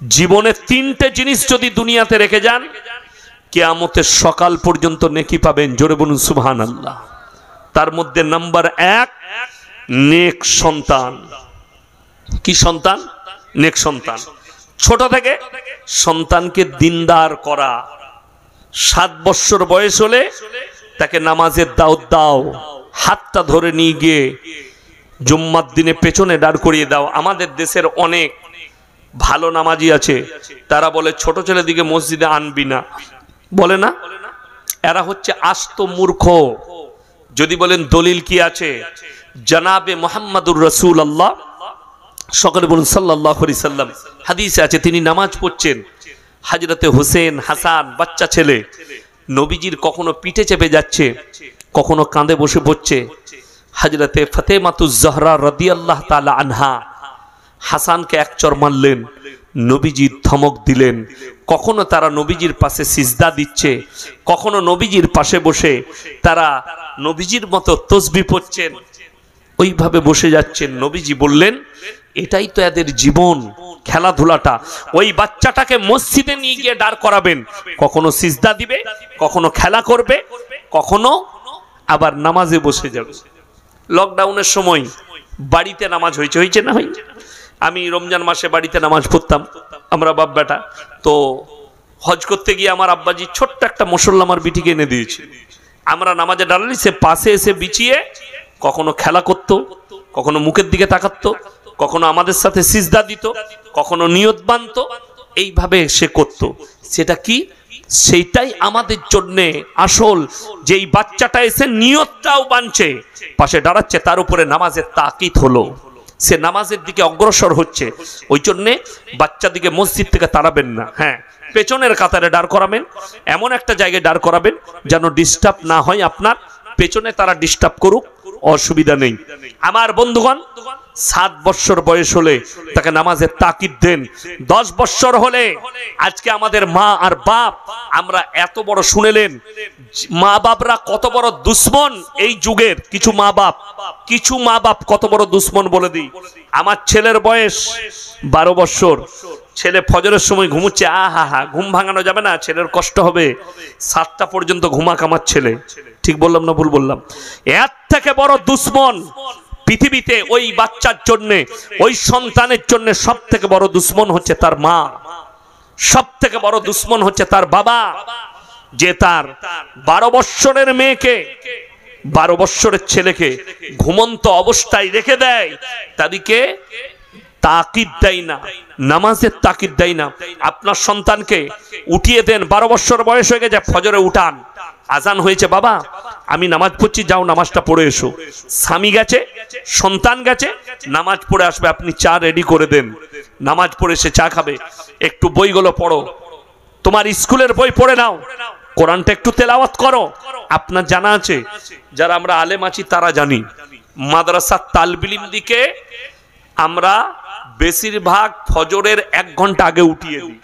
Speaker 1: জীবনে 3টে জিনিস যদি দুনিয়াতে রেখে যান, কিয়ামতের সকাল পর্যন্ত নেকি পাবেন। জোরে বলুন সুবহানাল্লাহ। তার মধ্যে নাম্বার 1, নেক সন্তান। কি সন্তান? নেক সন্তান। ছোট থেকে সন্তানকে দিনদার করা। 7 বছর বয়স হলে তাকে নামাজের দাওয়াত দাও, হাতটা ধরে নিয়ে গিয়ে জুম্মার দিনে পেছনে দাঁড় করিয়ে দাও। আমাদের দেশের অনেক ভালো নামাজি আছে, তারা বলে ছোট ছেলেদিকে মসজিদে আনবি না, বলে না? এরা হচ্ছে আস্ত মূর্খ। যদি বলেন দলিল কি আছে, জনাবে মুহাম্মাদুর রাসূলুল্লাহ, সকলে বলুন সাল্লাল্লাহু আলাইহি সাল্লাম, হাদিসে আছে তিনি নামাজ পড়ছেন, হযরতে হোসেন হাসান বাচ্চা ছেলে নবীজির কখনো পিঠে চেপে যাচ্ছে, কখনো কাঁধে বসে পড়ছে। হযরতে ফাতেমাতুজ জাহরা রাদিয়াল্লাহু তাআলা আনহা হাসানকে এক চড় মারলেন, নবীজি ধমক দিলেন। কখনো তারা নবীজির পাশে সিজদা দিচ্ছে, কখনো নবীজির পাশে বসে তারা নবীজির মতো তসবিহ পড়ছেন, ওইভাবে বসে যাচ্ছেন। নবীজি বললেন এটাই তো এদের জীবন, খেলাধুলাটা। ওই বাচ্চাটাকে মসজিদে নিয়ে গিয়ে দাঁড় করাবেন, কখনো সিজদা দিবে, কখনো খেলা করবে, কখনো আবার নামাজে বসে যাবে। লকডাউনের সময় বাড়িতে নামাজ হয়েছে না হয়েছে? আমি রমজান মাসে বাড়িতে নামাজ পড়তাম, আমরা বাপ বেটা। তো হজ করতে গিয়ে আমার আব্বাজি ছোট্ট একটা মুসল্লা আমার বিটিকে এনে দিয়েছে। আমরা নামাজে দাঁড়ালি, সে পাশে এসে বিছিয়ে কখনো খেলা করত, কখনো মুখের দিকে তাকাতো, কখনো আমাদের সাথে সিজদা দিত, কখনো নিয়ত বাঁধত, এইভাবে সে করত। সেটা কি? সেইটাই আমাদের জন্য আসল। যেই বাচ্চাটা এসে নিয়তটাও বানছে, পাশে দাঁড়াচ্ছে, তার উপরে নামাজের তাকিদ হলো, সে নামাজের দিকে অগ্রসর হচ্ছে। ওই জন্যে বাচ্চাদিকে মসজিদ থেকে তাড়াবেন না। হ্যাঁ, পেছনের কাতারে দাঁড় করাবেন, এমন একটা জায়গায় দাঁড় করাবেন যেন ডিস্টার্ব না হয় আপনার। পেছনে তারা ডিস্টার্ব করুক, অসুবিধা নেই। আমার বন্ধুগণ, 7 বছর বয়স হলে তাকে নামাজের তাকিদ দেন। 10 বছর হলে, আজকে আমাদের মা আর বাপ, আমরা এত বড় শুনেলেন, মা বাপরা কত বড় দুশ্মন এই যুগের। কিছু মা বাপ কত বড় দুশ্মন বলে দিই। আমার ছেলের বয়স 12 বছর, ছেলে ফজরের সময় ঘুমুচ্ছে, আহা, ঘুম ভাঙানো যাবে না, ছেলের কষ্ট হবে। 7টা পর্যন্ত ঘুমাক আমার ছেলে। ঠিক বললাম না ভুল বললাম? এর থেকে বড় দুশ্মন পৃথিবীতে ওই বাচ্চার জন্য, ওই সন্তানের জন্য সব থেকে বড় দুশ্মন হচ্ছে তার মা, সব থেকে বড় দুশ্মন হচ্ছে তার বাবা। যে তার 12 বৎসরের মেয়েকে, 12 বৎসরের ছেলেকে ঘুমন্ত অবস্থায় রেখে দেয়, তাদেরকে তাকিদ দেয় না, নামাজের তাকিদ দেয় না। আপনার সন্তানকে উঠিয়ে দেন, 12 বৎসর বয়স হয়ে গেছে, ফজরে উঠান, আজান হয়েছে, বাবা আমি নামাজ পড়ছি, যাও নামাজটা পড়ে এসো। স্বামী গেছে, সন্তান গেছে, নামাজ পড়ে আসবে, আপনি চা রেডি করে দেন, নামাজ পড়ে সে চা খাবে। একটু বইগুলো পড়ো, তোমার স্কুলের বই পড়ে নাও, কোরআনটা একটু তেলাওয়াত করো। আপনার জানা আছে, যারা আমরা আলেম আছি তারা জানি, মাদ্রাসার তালবিলিম দিকে আমরা বেশিরভাগ ফজরের 1 ঘন্টা আগে উঠিয়ে দিই।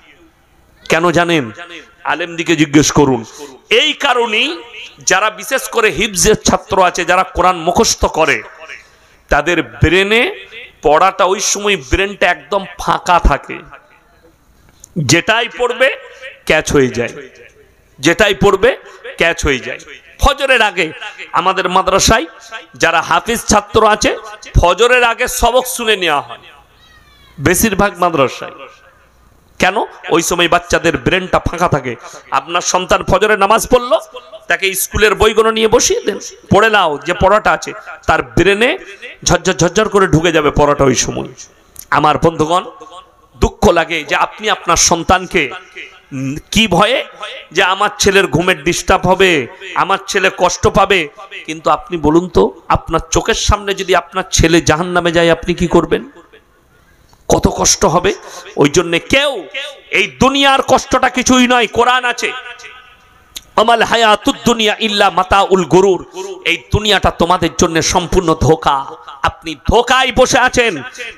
Speaker 1: কেন জানেন? আলেম দিকে জিজ্ঞেস করুন। এই কারণেই যারা বিশেষ করে হিফজের ছাত্র আছে, যারা কোরআন মুখস্থ করে, তাদের ব্রেনে পড়াটা ওই সময় ব্রেনটা একদম ফাঁকা থাকে, যেটাই পড়বে ক্যাচ হয়ে যায়, যেটাই পড়বে ক্যাচ হয়ে যায়। ফজরের আগে আমাদের মাদ্রাসায় যারা হাফিজ ছাত্র আছে, ফজরের আগে সবক শুনে নেওয়া হয় বেশিরভাগ মাদ্রাসায়। কেন? ওই সময় বাচ্চাদের ব্রেনটা ফাঁকা থাকে। আপনার সন্তান ফজরে নামাজ পড়লো, তাকে স্কুলের বইগুলো নিয়ে বসিয়ে দেন, পড়ে নাও, যে পড়াটা আছে তার ব্রেনে ঝরঝর ঝরঝর করে ঢুকে যাবে পড়াটা ওই সময়। আমার বন্ধুগণ, দুঃখ লাগে যে আপনি আপনার সন্তানকে কি ভয়ে, যে আমার ছেলের ঘুমের ডিস্টার্ব হবে, আমার ছেলে কষ্ট পাবে। কিন্তু আপনি বলুন তো, আপনার চোখের সামনে যদি আপনার ছেলে জাহান্নামে যায়, আপনি কি করবেন? কত কষ্ট হবে। ওই জন্য কেউ, এই দুনিয়ার কষ্টটা কিছুই নয়, কোরআন আছে, আমাল হায়াতুদ দুনিয়া ইল্লা মাতাউল গুরুর। এই দুনিয়াটা তোমাদের জন্য সম্পূর্ণ ধোঁকা। আপনি ধোঁকায় বসে আছেন,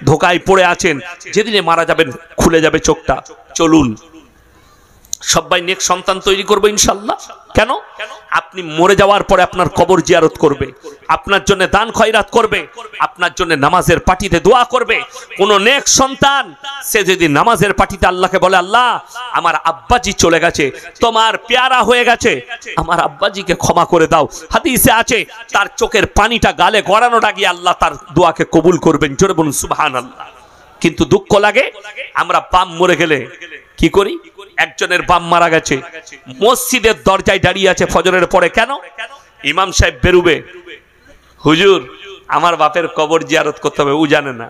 Speaker 1: ধোঁকায় পড়ে আছেন, যেদিনে মারা যাবেন খুলে যাবে চোখটা। চলুন সবাই নেক সন্তান তৈরি করবো ইনশাল্লাহ। কেন? আপনি মরে যাওয়ার পরে আপনার কবর জিয়ারত করবে, আপনার জন্য দান খয়রাত করবে, আপনার জন্য নামাজের পাটিতে দোয়া করবে। কোন নেক সন্তান সে যদি নামাজের পাটিতে আল্লাহকে বলে, আল্লাহ আমার আব্বাজি চলে গেছে, তোমার পেয়ারা হয়ে গেছে, আমার আব্বাজিকে ক্ষমা করে দাও, হাদিসে আছে তার চোখের পানিটা গালে গড়ানোটা গিয়ে আল্লাহ তার দোয়াকে কবুল করবেন। জোরে বলুন সুবহানাল্লাহ। কিন্তু দুঃখ লাগে, আমরা বাপ মরে গেলে কি করি? একজনের বাপ মারা গেছে, মসজিদের দরজায় দাঁড়িয়ে আছে ফজরের পরে। কেন? ইমাম সাহেব বেরুবে, হুজুর আমার বাপের কবর জিয়ারত করতে হবে, ও জানে না।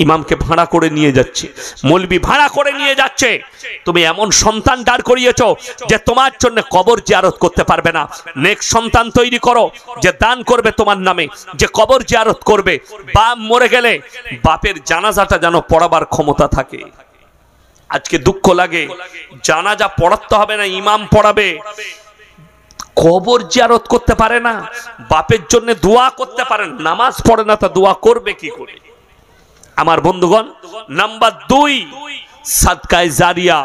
Speaker 1: ইমামকে ভাড়া করে নিয়ে যাচ্ছে, মৌলবি ভাড়া করে নিয়ে যাচ্ছে। তুমি এমন সন্তান দাঁড় করিয়েছো যে তোমার জন্য কবর জিয়ারত করতে পারবে না। নেক্সট সন্তান তৈরি করো যে দান করবে তোমার নামে, যে কবর জিয়ারত করবে। বাপ মরে গেলে বাপের জানাজাটা যেন পড়াবার ক্ষমতা থাকে। আজকে দুঃখ লাগে, জানাজা পড়াতে হবে না, ইমাম পড়াবে, কবর জিয়ারত করতে পারে না, বাপের জন্য দোয়া করতে পারে না, নামাজ পড়ে না, তা দোয়া করবে কি করে? আমার বন্ধুগণ, নাম্বার 2 সাদকায়ে জারিয়া।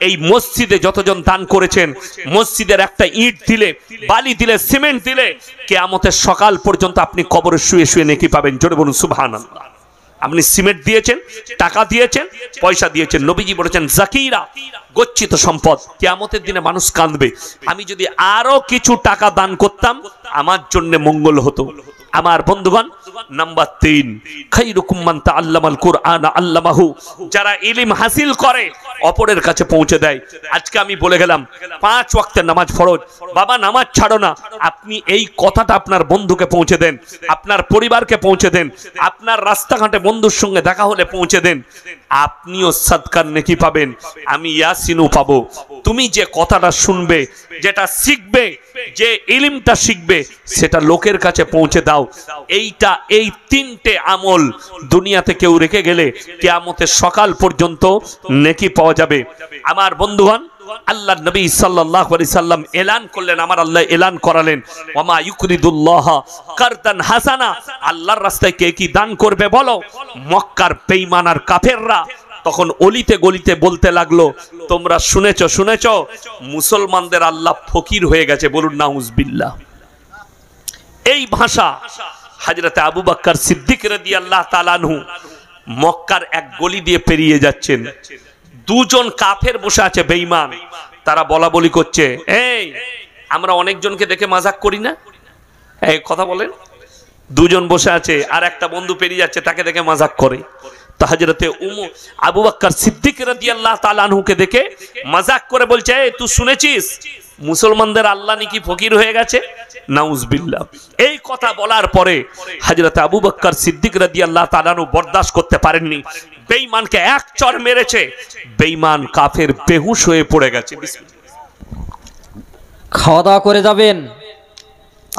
Speaker 1: এই মসজিদে যতজন দান করেছেন, মসজিদের একটা ইট দিলে, বালি দিলে, সিমেন্ট দিলে, কিয়ামতের সকাল পর্যন্ত আপনি কবরে শুয়ে শুয়ে নেকি পাবেন। জোরে বলুন সুবহানাল্লাহ। আপনি সিমেন্ট দিয়েছেন, টাকা দিয়েছেন, পয়সা দিয়েছেন। নবীজি বলেছেন জাকিরা, গচ্ছিত সম্পদ। কিয়ামতের দিনে মানুষ কাঁদবে, আমি যদি আরো কিছু টাকা দান করতাম আমার জন্য মঙ্গল হতো। আমার বন্ধুগণ, নাম্বার 3 খায়রুকুম মান তাআল্লামাল কুরআন আল্লামাহু। যারা ইলম হাসিল করে অপরের কাছে পৌঁছে দেয়। আজকে আমি বলে গেলাম 5 ওয়াক্তের নামাজ ফরজ, বাবা নামাজ ছাড়ো না। আপনি এই কথাটা আপনার বন্ধুকে পৌঁছে দেন, আপনার পরিবারকে পৌঁছে দেন, আপনার রাস্তাঘাটে বন্ধুর সঙ্গে দেখা হলে পৌঁছে দেন, আপনিও সাদকার নেকি পাবেন, আমি ইয়াসিনও পাবো। তুমি যে কথাটা শুনবে, যেটা শিখবে, যে ইলমটা শিখবে, সেটা লোকের কাছে পৌঁছে দাও। এইটা, এই 3টে আমল দুনিয়াতে কেউ রেখে গেলে কিয়ামতের সকাল পর্যন্ত নেকি পাওয়া যাবে। আমার বন্ধুগণ, আল্লাহ নবী সাল্লাল্লাহু আলাইহি সাল্লাম এলান করলেন, আমার আল্লাহ এলান করালেন, ওয়ামা ইউকরিদুল্লাহ কারদান হাসানা। আল্লাহর রাস্তায় কে কি দান করবে বলো? মক্কার বেঈমান আর কাফেররা তখন অলিতে গলিতে বলতে লাগলো, তোমরা শুনেছো শুনেছো, মুসলমানদের আল্লাহ ফকির হয়ে গেছে। বলুন নাউজুবিল্লাহ। এই ভাষা হযরতে আবু বকর সিদ্দিক রাদিয়াল্লাহু তাআলা আনহু মক্কার এক গলি দিয়ে পেরিয়ে যাচ্ছেন। 2 জন কাফের বসে আছে, বেঈমান। তারা বলা বলি করছে, এই আমরা অনেকজনকে দেখে মাজাক করি না? এই কথা বলেন। 2 জন বসে আছে, আর একটা বন্ধু পেরিয়ে যাচ্ছে, তাকে দেখে মাজাক করে। তো হযরতে আবু বকর সিদ্দিক রাদিয়াল্লাহু তাআলা আনহুকে দেখে মাজাক করে বলছে, এই তুই শুনেছিস মুসলমানদের আল্লাহ নাকি ফকির হয়ে গেছে? নাউজুবিল্লাহ। এই কথা বলার পরে হযরতে আবু বকর সিদ্দিক রাদিয়াল্লাহু তাআলা আনহু বরদাশত করতে পারেননি। বেঈমানকে এক চড় মেরেছে, বেঈমান কাফের বেহুশ হয়ে পড়ে গেছে।
Speaker 2: খাওয়া দাওয়া করে যাবেন,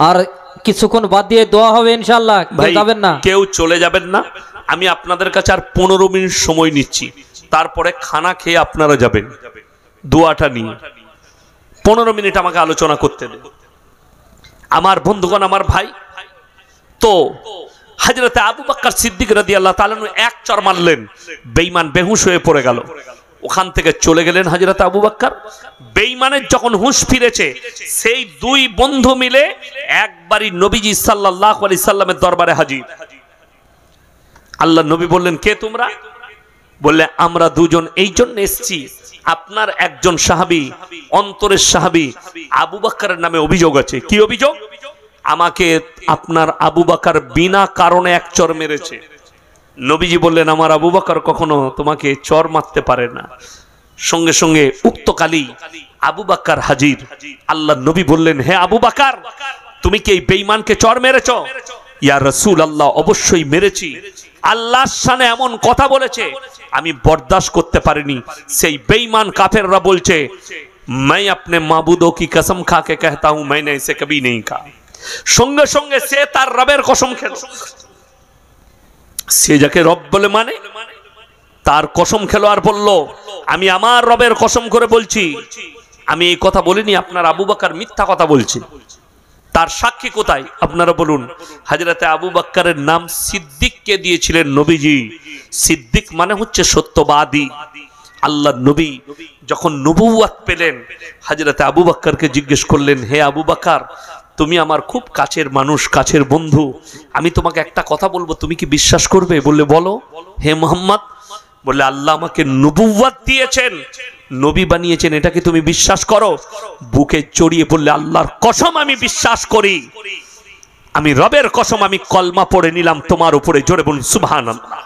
Speaker 2: আর কিছুক্ষণ বাদ দিয়ে দোয়া হবে ইনশাআল্লাহ। যাবেন না,
Speaker 1: কেউ চলে যাবেন না। আমি আপনাদের কাছে আর 15 মিনিট সময় নিচ্ছি, তারপরে খানা খেয়ে আপনারা যাবেন দোয়াটা নিয়ে। 15 মিনিট আমাকে আলোচনা করতে দেন। আমার বন্ধুগণ, আমার ভাই, তো হযরতে আবু বকর সিদ্দিক রাদিয়াল্লাহু তাআলা এক চর মারলেন, বেঈমান বেহুশ হয়ে পড়ে গেল। ওখান থেকে চলে গেলেন হযরতে আবু বকর। বেঈমানের যখন হুঁশ ফিরেছে, সেই 2 বন্ধু মিলে একবারই নবীজি সাল্লাল্লাহু আলাইহি সাল্লামের দরবারে হাজির। আল্লাহ নবী বললেন, কে তোমরা? বললে, আমরা 2 জন এই জন্য এসেছি, আপনার একজন সাহাবী, অন্তরের সাহাবী আবু বকরের নামে অভিযোগ আছে। কি অভিযোগ? আমাকে আপনার আবু বকর বিনা কারণে এক চর মেরেছে। নবীজি বললেন, আমার আবু বকর কখনো তোমাকে চর মারতে পারে না। সঙ্গে সঙ্গে উক্তকালী আবু বকর হাজির। আল্লাহ নবী বললেন, হে আবু বকর, তুমি কি এই বেঈমানকে চর মেরেছো? ইয়া রাসূলুল্লাহ, অবশ্যই মেরেছি। আল্লাহর শানে এমন কথা বলেছে, আমি বরদাশত করতে পারিনি। সেই বেঈমান কাফেররা বলছে, मैं अपने माबूदों की कसम खा के कहता हूं मैंने इसे कभी नहीं कहा। সঙ্গে সঙ্গে সে তার রবের কসম খেলো। সে যাকে রব বলে মানে, তার কসম খেলো আর বলল, আমি আমার রবের কসম করে বলছি, আমি এই কথা বলিনি, আপনার আবু বকর মিথ্যা কথা বলছে। তার সাক্ষী কোথায়? আপনারা বলুন। হযরতে আবু বকরের নাম সিদ্দিককে দিয়েছিলেন নবীজি। সিদ্দিক মানে হচ্ছে সত্যবাদী। আল্লাহ নবী যখন নবুয়ত পেলেন, হযরতে আবু বকরকে জিজ্ঞেস করলেন, হে আবু বকর, তুমি আমার খুব কাছের মানুষ, কাছের বন্ধু, আমি তোমাকে একটা কথা বলবো, তুমি কি বিশ্বাস করবে? বললে, বলো। হে মুহাম্মদ, বললে, আল্লাহ আমাকে নবুয়ত দিয়েছেন, নবী বানিয়েছেন, এটা কি তুমি বিশ্বাস করো? বুকে জড়িয়ে বললে, আল্লাহর কসম আমি বিশ্বাস করি, আমি রবের কসম, আমি কলমা পড়ে নিলাম তোমার উপরে। জোরে বলুন সুবহানাল্লাহ।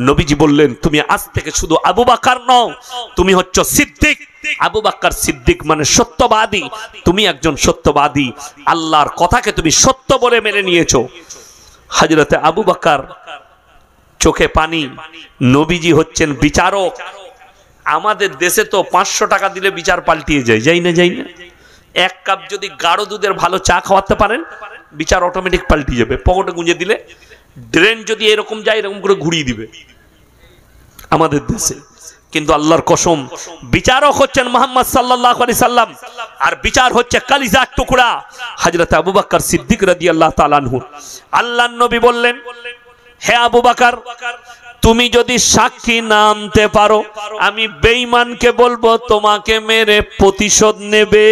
Speaker 1: নবীজি বললেন, তুমি আজ থেকে শুধু আবু বকর নও, তুমি হচ্ছ সিদ্দিক। আবু বকর সিদ্দিক মানে সত্যবাদী। তুমি একজন সত্যবাদী, আল্লাহর কথাকে তুমি সত্য বলে মেনে নিয়েছো। হযরতে আবু বকর চোখে পানি, নবীজি হচ্ছেন বিচারক। আমাদের দেশে তো 500 টাকা দিলে বিচার পাল্টিয়ে যায়, যাই না? এক কাপ যদি গাঢ় দুধের ভালো চা খাওয়াতে পারেন, বিচার অটোমেটিক পাল্টিয়ে যাবে। পকেটে গুঁজে দিলে, ড্রেন যদি এরকম যায়, এরকম করে ঘুরিয়ে দিবে আমাদের দেশে। কিন্তু আল্লাহর কসম, বিচারক হচ্ছেন মুহাম্মদ সাল্লাল্লাহু আলাইহি সাল্লাম, আর বিচার হচ্ছে কলিজার টুকরা হযরত আবু বকর সিদ্দিক রাদিয়াল্লাহু তাআলা আনহু। আল্লাহর নবী বললেন, হে আবু বকর, তুমি যদি সাক্ষী না আনতে পারো, আমি বেঈমানকে বলবো তোমাকে মেরে প্রতিশোধ নেবে।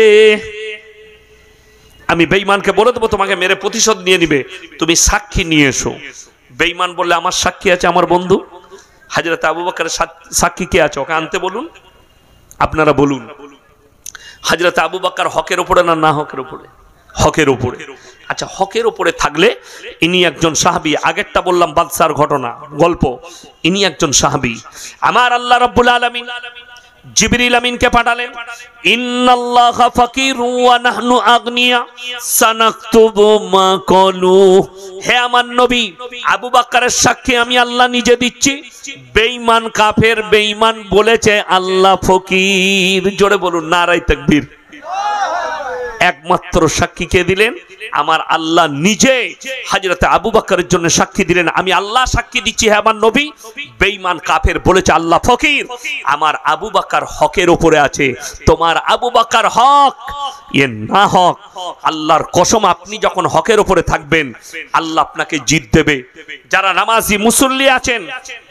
Speaker 1: আমি বেঈমানকে বলে দেবো তোমাকে মেরে প্রতিশোধ নিয়ে নিবে, তুমি সাক্ষী নিয়ে এসো। বেঈমান বললে আমার সাক্ষী আছে, আমার বন্ধু হযরত আবু বকরের সাক্ষী কে আছে, ওকে আনতে বলুন। আপনারা বলুন, হযরত আবু বকর হকের উপরে না হকের উপরে? হকের উপরে। আচ্ছা, হকের উপরে থাকলে ইনি একজন সাহাবী। আগেরটা বললাম বাদশার ঘটনা, গল্প। ইনি একজন সাহাবী। আমার আল্লাহ রাব্বুল আলামিন জিবরিল আমিনকে পাঠালেন, ইন্নাল্লাহা ফাকিরু ওয়া নাহনু আগনিয়া সানাকতুবু মা ক্বালু। হে আমার নবী, আবু বকরের সাক্ষী আমি আল্লাহ নিজে দিচ্ছি। বেঈমান কাফের বেঈমান বলেছে আল্লাহ ফকির। জোরে বলুন নারায়ে তাকবীর। একমাত্র সাক্ষী কে দিলেন? আমার আল্লাহ নিজে হযরত আবু বকরের জন্য সাক্ষী দিলেন। আমি আল্লাহ সাক্ষী দিচ্ছি, হে আমার নবী, বেঈমান কাফের বলেছে আল্লাহ ফকির, আমার আবু বকর হকের উপরে আছে। তোমার আবু বকর হক, এ না হক। আল্লাহর কসম, আপনি যখন হকের উপরে থাকবেন, আল্লাহ আপনাকে জিত দেবে। যারা নামাজি মুসল্লি আছেন,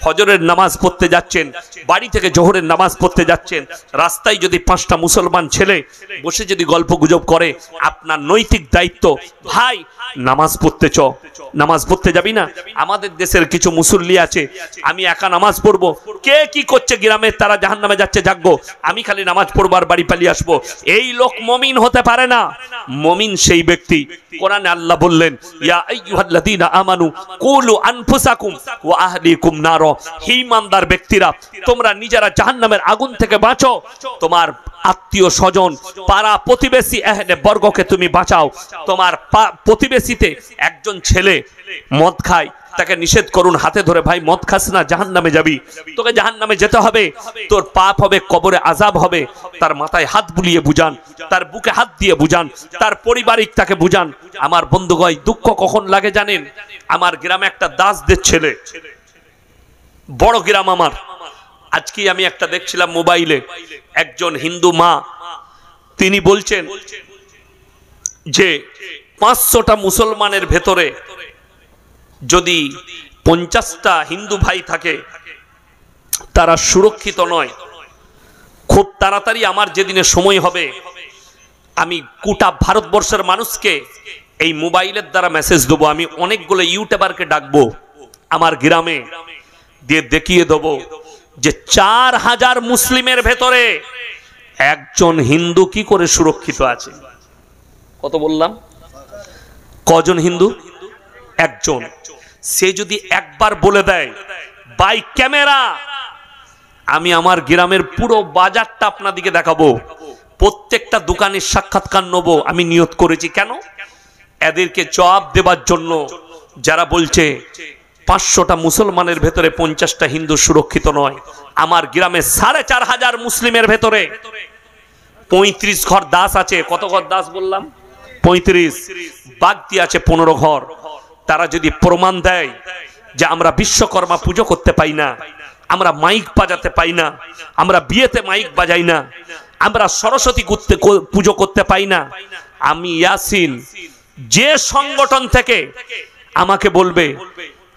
Speaker 1: ফজরের নামাজ পড়তে যাচ্ছেন, বাড়ি থেকে জোহরের নামাজ পড়তে যাচ্ছেন, রাস্তায় যদি 5টা মুসলমান ছেলে বসে যদি গল্প গুজব করে, আপনার নৈতিক দায়িত্ব, ভাই নামাজ পড়তে চ, নামাজ পড়তে যাবি না? আমাদের দেশের কিছু মুসল্লি আছে, আমি একা নামাজ পড়বো, কে কি করছে গ্রামে, তারা জাহান্নামে যাচ্ছে, জাগবো, আমি খালি নামাজ পড়বো আর বাড়ি পালিয়ে আসবো। এই লোক মুমিন হতে পারে না। মুমিন সেই ব্যক্তি, কোরআনে আল্লাহ বললেন, ইয়া আইয়ুহাল্লাযীনা আমানু কুলু আনফুসাকুম ওয়া আহলিকুম নার। হে ঈমানদার ব্যক্তিরা, তোমরা নিজেরা জাহান্নামের আগুন থেকে বাঁচো, তোমার আত্মীয় স্বজন, পাড়া প্রতিবেশী এহলে বর্গকে তুমি বাঁচাও। তোমার প্রতিবেশীতে একজন ছেলে মদ খায়, তাকে নিষেধ করুন, হাতে ধরে, ভাই মদ খাস না, জাহান্নামে যাবি, তোকে জাহান্নামে যেতে হবে, তোর পাপ হবে, কবরে আযাব হবে। তার মাথায় হাত বুলিয়ে বুঝান, তার বুকে হাত দিয়ে বুঝান, তার পারিবারিক তাকে বুঝান। আমার বন্ধুগণ, দুঃখ কখন লাগে জানেন? আমার গ্রামে একটা দাসদের ছেলে, বড় গ্রাম আমার। আজকে আমি একটা দেখছিলাম মোবাইলে, একজন হিন্দু মা, তিনি বলছেন যে 500টা মুসলমানের ভেতরে যদি 50টা হিন্দু ভাই থাকে, তারা সুরক্ষিত নয়। খুব তাড়াতাড়ি আমার যেদিনে সময় হবে, আমি গোটা ভারতবর্ষের মানুষকে এই মোবাইলের দ্বারা মেসেজ দেবো। আমি অনেকগুলো ইউটিউবারকে ডাকবো আমার গ্রামে, দিয়ে দেখিয়ে দেবো যে 4000 মুসলিমের ভেতরে একজন হিন্দু কি করে সুরক্ষিত আছে। কত বললাম? কজন হিন্দু? একজন। সে যদি একবার বলে দেয় বাই ক্যামেরা, আমি আমার গ্রামের পুরো বাজারটা আপনাদেরকে দেখাবো, প্রত্যেকটা দোকানের সাক্ষাৎকার নেব। আমি নিয়ত করেছি, কেন? এদেরকে জবাব দেবার জন্য, যারা বলছে 500টা মুসলমানের ভেতরে 50টা হিন্দু সুরক্ষিত নয়। আমার গ্রামে 4500 মুসলিমের ভেতরে 35 ঘর দাস আছে। কত ঘর দাস বললাম? 35। বাগদি আছে 15 ঘর। তারা যদি প্রমাণ দেয় যে আমরা বিশ্বকর্মা পুজো করতে পাই না, আমরা মাইক বাজাতে পাই না, আমরা বিয়েতে মাইক বাজাই না, আমরা সরস্বতী পুজো করতে পাই না, আমি ইয়াসিন যে সংগঠন থেকে আমাকে বলবে,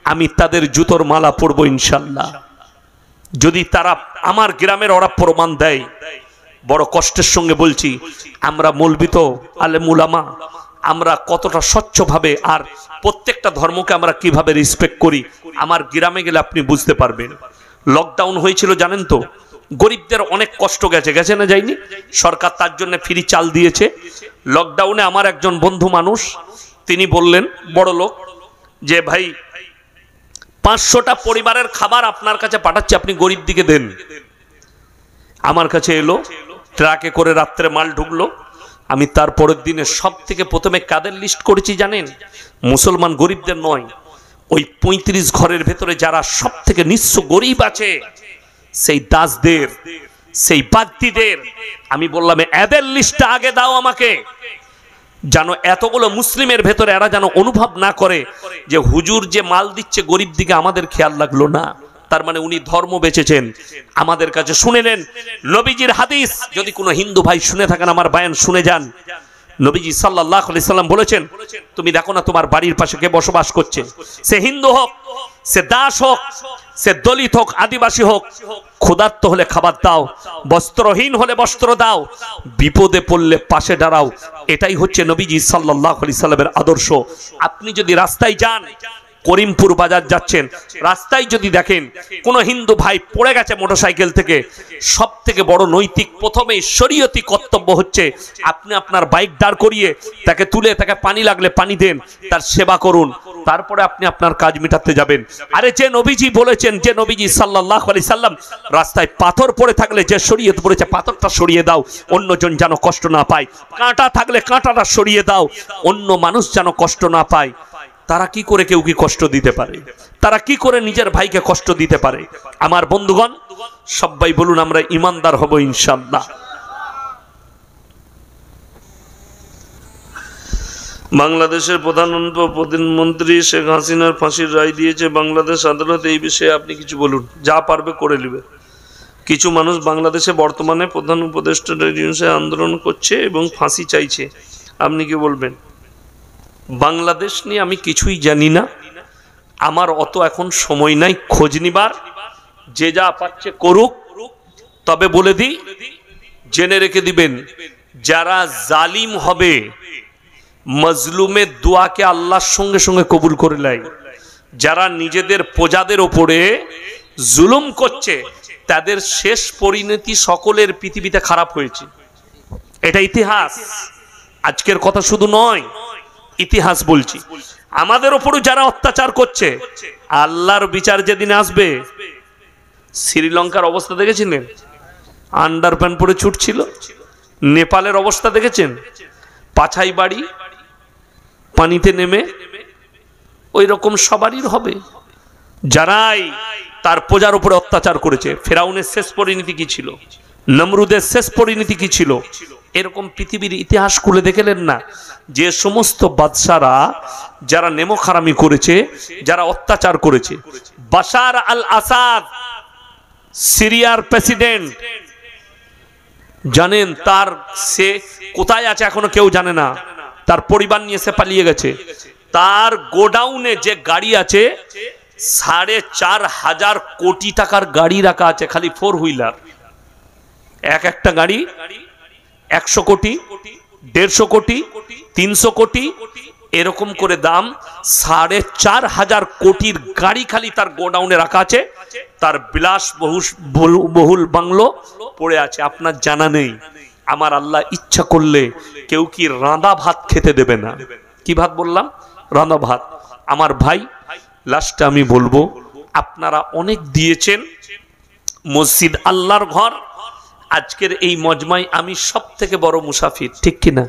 Speaker 1: আমি তাদের জুতোর মালা পরবো ইনশাল্লাহ। যদি তারা আমার গ্রামের ওরা প্রমাণ দেয়, বড় কষ্টের সঙ্গে বলছি, আমরা মৌলবি তো আলেম উলামা, আমরা কতটা স্বচ্ছভাবে আর প্রত্যেকটা ধর্মকে আমরা কিভাবে রেসপেক্ট করি, আমার গ্রামে গেলে আপনি বুঝতে পারবেন। লকডাউন হয়েছিল জানেন তো, গরিবদের অনেক কষ্ট গেছে, গেছে না যায়নি? সরকার তার জন্য ফ্রি চাল দিয়েছে। লকডাউনে আমার একজন বন্ধু মানুষ, তিনি বললেন, বড় লোক, যে ভাই 500টা পরিবারের খাবার আপনার কাছে পাঠাচ্ছি, আপনি গরিব দিকে দেন। আমার কাছে এলো, ট্রাকে করে রাত্রে মাল ঢুকলো। আমি তার পরের দিনে সব থেকে প্রথমে কাদের লিস্ট করেছি জানেন? মুসলমান গরিবদের নয়, ওই ৩৫ ঘরের ভেতরে যারা সব থেকে নিঃস্ব গরিব আছে, সেই দাসদের, সেই বাগদিদের আমি বললাম এদের লিস্টটা আগে দাও আমাকে, যেন এতগুলো মুসলিমের ভেতরে এরা যেন অনুভব না করে যে হুজুর যে মাল দিচ্ছে গরিব দিকে আমাদের খেয়াল লাগলো না। তার মানে উনি ধর্ম বেচেছেন। আমাদের কাছে শুনে নেন নবীজির হাদিস, যদি কোনো হিন্দু ভাই শুনে থাকেন আমার বয়ান শুনে যান। নবীজি সাল্লাল্লাহু আলাইহি সাল্লাম বলেছেন, তুমি দেখো না তোমার বাড়ির পাশে কে বসবাস করছে, সে হিন্দু হোক, সে দাস হোক, সে দলিত হোক, আদিবাসী হোক, ক্ষুধার্ত হলে খাবার দাও, বস্ত্রহীন হলে বস্ত্র দাও, বিপদে পড়লে পাশে দাঁড়াও। এটাই হচ্ছে নবীজি সাল্লাল্লাহু আলাইহি সাল্লামের আদর্শ। আপনি যদি রাস্তায় যান, করিমপুর বাজার যাচ্ছেন, রাস্তায় যদি দেখেন কোন হিন্দু ভাই পড়ে গেছে মোটরসাইকেল থেকে, সব থেকে বড় নৈতিক প্রথমেই শরীয়তি কর্তব্য হচ্ছে আপনি আপনার বাইক দাঁড় করিয়ে তাকে তুলে, তাকে পানি লাগলে পানি দেন, তার সেবা করুন, তারপরে আপনি আপনার কাজ মেটাতে যাবেন। আরে যে নবীজি বলেছেন, যে নবীজি সাল্লাল্লাহু আলাইহি সাল্লাম রাস্তায় পাথর পড়ে থাকলে যে শরীয়ত বলেছে পাথরটা সরিয়ে দাও, অন্যজন যেন কষ্ট না পায়, কাঁটা থাকলে কাঁটাটা সরিয়ে দাও, অন্য মানুষ যেন কষ্ট না পায়। তারা কি করে কেউ কি কষ্ট দিতে পারে? তারা কি করে নিজের ভাইকে কষ্ট দিতে পারে? আমার বন্ধুগণ, সবাই বলুন আমরা ইমানদার হব ইনশাআল্লাহ। বাংলাদেশের প্রধানমন্ত্রী শেখ হাসিনার ফাঁসির রায় দিয়েছে বাংলাদেশ আদালত, এই বিষয়ে আপনি কিছু বলুন। যা পারবে করে নেবে। কিছু মানুষ বাংলাদেশে বর্তমানে প্রধান উপদেষ্টা আন্দোলন করছে এবং ফাঁসি চাইছে, আপনি কি বলবেন? বাংলাদেশ নিয়ে আমি কিছুই জানি না, আমার অত এখন সময় নাই খোঁজ নিবার, যে যা পাচ্ছে করুক। তবে বলে দিই, জেনে রেখে দিবেন, যারা জালিম হবে মজলুমের দোয়াকে আল্লাহর সঙ্গে সঙ্গে কবুল করে নেয়। যারা নিজেদের প্রজাদের ওপরে জুলুম করছে তাদের শেষ পরিণতি সকলের পৃথিবীতে খারাপ হয়েছে। এটা ইতিহাস, আজকের কথা শুধু নয়, ইতিহাস বলছি। আমাদের ওপরও যারা অত্যাচার করছে, আল্লাহর বিচার যেদিন আসবে, শ্রীলঙ্কার অবস্থা দেখেছিলেন? আন্ডার প্যান্ট পরে ছুটছিল। নেপালের অবস্থা দেখেছেন? পাছাই বাড়ি পানিতে নেমে, ওই রকম সবারই হবে যারাই তার প্রজার উপরে অত্যাচার করেছে। ফেরাউনের শেষ পরিণতি কি ছিল? নমরুদের শেষ পরিণতি কি ছিল? এরকম পৃথিবীর ইতিহাস খুলে দেখলেন না? যে সমস্ত বাদশারা যারা নেমোখারামি করেছে, যারা অত্যাচার করেছে, বাশার আল আসাদ সিরিয়ার প্রেসিডেন্ট, জানেন তার সে কোথায় আছে এখনো কেউ জানে না। তার পরিবার নিয়ে সে পালিয়ে গেছে। তার গোডাউনে যে গাড়ি আছে ৪,৫০০ কোটি টাকার গাড়ি রাখা আছে, খালি 4 হুইলার। একটা গাড়ি ১০০ কোটি, ১৫০ কোটি, ৩০০ কোটি, এরকম করে দাম। ৪,৫০০ কোটির গাড়ি খালি তার গোডাউনে রাখা আছে। তার বিলাস বহুল বাংলো পড়ে আছে, আপনার জানা নেই। আমার আল্লাহ ইচ্ছা করলে কেউ কি রাঁধা ভাত খেতে দেবে না। কি ভাত বললাম? রাঁধা ভাত। আমার ভাই, লাস্টে আমি বলবো, আপনারা অনেক দিয়েছেন। মসজিদ আল্লাহর ঘর। আজকের এই মজমায় আমি সব থেকে বড় মুসাফির, ঠিক কিনা?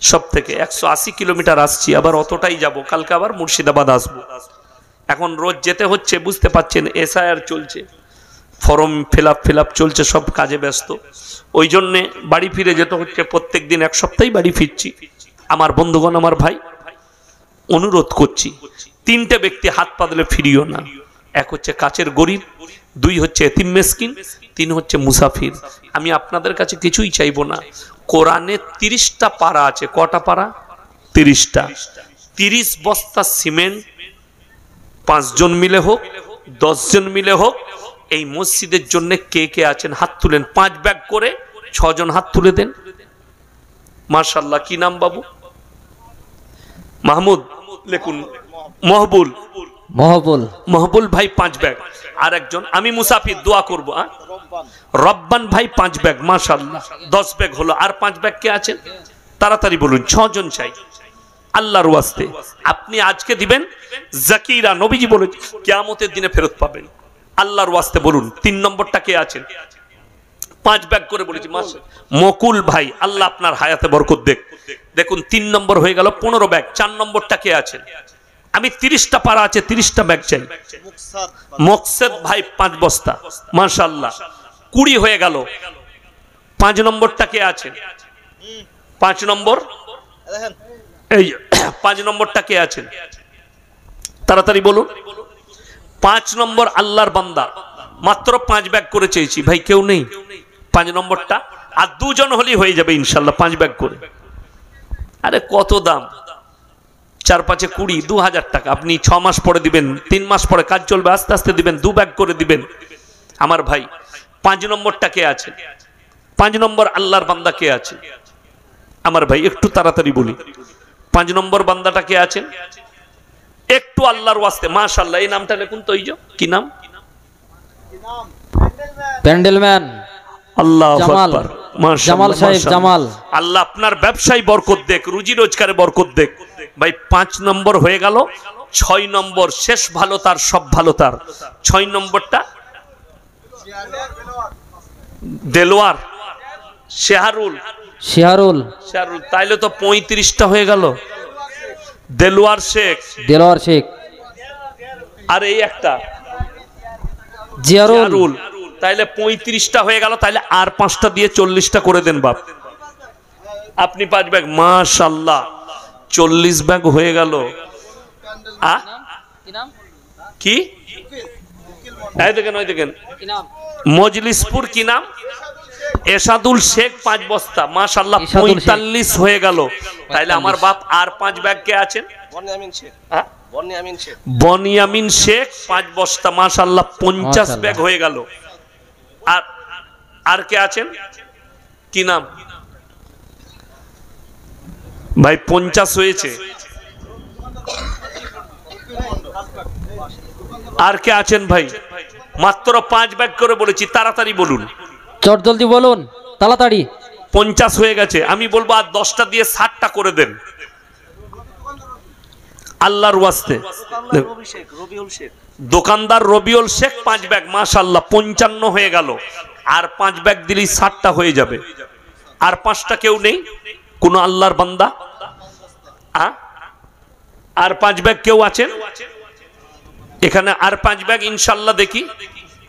Speaker 1: সব থেকে 180 কিলোমিটার আসছি, আবার অতটাই যাব, কালকে আবার মুর্শিদাবাদ আসবো। এখন রোজ যেতে হচ্ছে, বুঝতে পাচ্ছেন এসআইআর চলছে, ফর্ম ফিল আপ চলছে, সব কাজে ব্যস্ত। ওই জন্যে বাড়ি ফিরে যেতে হচ্ছে। প্রত্যেক দিন 1 সপ্তাহে বাড়ি ফিরছি। আমার বন্ধুগণ, আমার ভাই, অনুরোধ করছি, 3টে ব্যক্তি হাত পাতলে ফিরিও না। 1 হচ্ছে কাছের গরিব, 2 হচ্ছে এতিম মিসকিন, 3 হচ্ছে মুসাফির। আমি আপনাদের কাছে কিছুই চাইবো না। কোরআনে 30টা পারা আছে। কটা পারা? 30টা। 30 বস্তা সিমেন্ট 5 জন মিলে হোক, 10 জন মিলে হোক, এই মসজিদের জন্য কে কে আছেন হাত তুলেন। 5 ব্যাগ করে 6 জন হাত তুলে দেন। মাশাআল্লাহ। কি নাম বাবু? মাহমুদ লেখুন। মহবুল। মহবুল ভাই 5 ব্যাগ। আর একজন, আমি মুসাফির, দোয়া করব। রব্বান ভাই 5 ব্যাগ। মাশাআল্লাহ, 10 ব্যাগ হলো। আর 5 ব্যাগ কে আছেন? তাড়াতাড়ি বলুন। 6 জন চাই আল্লাহর ওয়াস্তে। আপনি আজকে দিবেন, জাকিরা নবীজি বলে কিয়ামতের দিনে ফেরত পাবেন। আল্লাহর ওয়াস্তে বলুন। 3 নম্বরটা কে আছেন? 5 ব্যাগ করে বলেছি। মকুল ভাই, আল্লাহ আপনার হায়াতে বরকত দেখ। দেখুন 3 নম্বর হয়ে গেল, 15 ব্যাগ। 4 নম্বরটা কে আছেন? আমি 30টা পারা আছে, 30টা ব্যাগ চাই। মকসেদ ভাই 5 বস্তা, মাশাআল্লাহ 20 হয়ে গেল। 5 নম্বরটা কে আছে? 5 নম্বর, এই 5 নম্বরটা কে আছেন? তাড়াতাড়ি বলুন। 5 নম্বর আল্লাহর বান্দা, মাত্র 5 ব্যাগ করে চেয়েছি ভাই, কেউ নেই 5 নম্বরটা? আর 2 জন হলেই হয়ে যাবে ইনশাল্লাহ 5 ব্যাগ করে। আরে কত দাম? 4 5 20, 2000 টাকা। আপনি 6 মাস পরে দিবেন, 3 মাস পরে কাজ চলবে, আস্তে আস্তে দিবেন, 2 ব্যাগ করে দিবেন। আমার ভাই 5 নম্বরটা কে আছে? 5 নম্বর আল্লাহর বান্দা কে আছে? আমার ভাই একটু তাড়াতাড়ি বলি। 5 নম্বর বান্দাটা কে আছেন? একটু আল্লাহর ওয়াস্তে মাশাআল্লাহ এই নামটা লিখুন তো। এই যে কি নাম?
Speaker 2: প্যান্ডেলম্যান
Speaker 1: আল্লাহু
Speaker 2: জামাল,
Speaker 1: আকবার,
Speaker 2: জামাল
Speaker 1: মাশাআল্লাহ
Speaker 2: সাহেব জামাল।
Speaker 1: আল্লাহ আপনার ব্যবসায় বরকত দেখ, রুজি রোজগারে বরকত দেখ ভাই। 5 নম্বর হয়ে গেল। 6 নম্বর, শেষ ভালো তার সব ভালো তার। 6 নম্বরটা দেলোয়ার শেহারুল,
Speaker 2: শিহারুল,
Speaker 1: শেহারুল, তাইলে তো 35টা হয়ে গেল। দেলোয়ার শেখ,
Speaker 2: দেলোয়ার শেখ,
Speaker 1: আর এই একটা
Speaker 2: জিয়ারুল,
Speaker 1: শেহারুল, তাইলে 35টা হয়ে গেল। তাইলে আর 5টা দিয়ে 40টা করে দেন বাপ। আপনি 5 ব্যাগ, মাশাআল্লাহ 40 ব্যাগ হয়ে গেল। কি এই দেখেন, ওই দেখেন মজলিসপুর, কি নাম? এসাদুল শেখ 5 বস্তা, মাশাআল্লাহ 45 হয়ে গেল। তাইলে আমার বাপ আর 5 ব্যাগ কে আছেন? বনিয়ামিন শেখ 5 বস্তা, মাশাআল্লাহ 50 ব্যাগ হয়ে গেল। আর আর কে আছেন? কি নাম ভাই? 50 হয়েছে। আর কে আছেন ভাই? মাত্র 5 ব্যাগ করে বলেছি, তাড়াতাড়ি বলুন,
Speaker 2: চট জলদি বলুন, তাড়াতাড়ি।
Speaker 1: 50 হয়ে গেছে। আমি বলবো আর 10টা দিয়ে 60টা করে দেন আল্লাহর ওয়াস্তে। দোকানদার রবিউল শেখ 5 ব্যাগ, মাশাআল্লাহ 55 হয়ে গেল। আর 5 ব্যাগ দিলেই 60টা হয়ে যাবে। আর 5টা কেউ নেই? কোন আল্লাহর বান্দা? আর 5 ব্যাগ কেউ আছেন এখানে? আর 5 ব্যাগ ইনশাল্লাহ দেখি,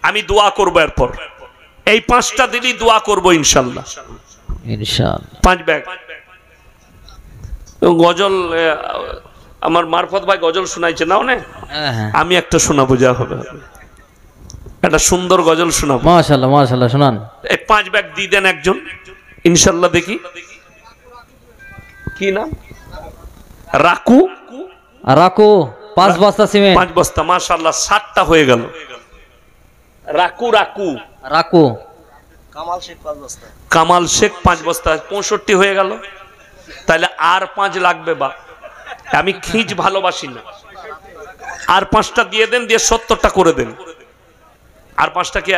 Speaker 1: আমি দোয়া করবো এরপর। এই 5টা দিলেই দোয়া করবো ইনশাল্লাহ। 5 ব্যাগ গজল আমার মারফত ভাই গজল শোনাইছে না? আমি একটা শোনাবো, যা হবে একটা সুন্দর গজল শোনাবো।
Speaker 2: মাশাআল্লাহ মাশাআল্লাহ, শুনান।
Speaker 1: এই 5 ব্যাগ দিয়ে দেন একজন ইনশাল্লাহ দেখি। কি নাম? রাকু,
Speaker 2: রাকু 5 বস্তা সিমেন্ট,
Speaker 1: 5 বস্তা, মাশাআল্লাহ 60টা হয়ে গেল। রাকু, রাকু,
Speaker 2: রাকু।
Speaker 3: কামাল শেখ 5 বস্তা,
Speaker 1: কামাল শেখ 5 বস্তা, 65 হয়ে গেল। তাহলে আর 5 লাগবে বা? আমি খিঁচ ভালোবাসি না। আর 5টা দিয়ে দেন, দিয়ে 70টা করে দেন। আর 5টা কি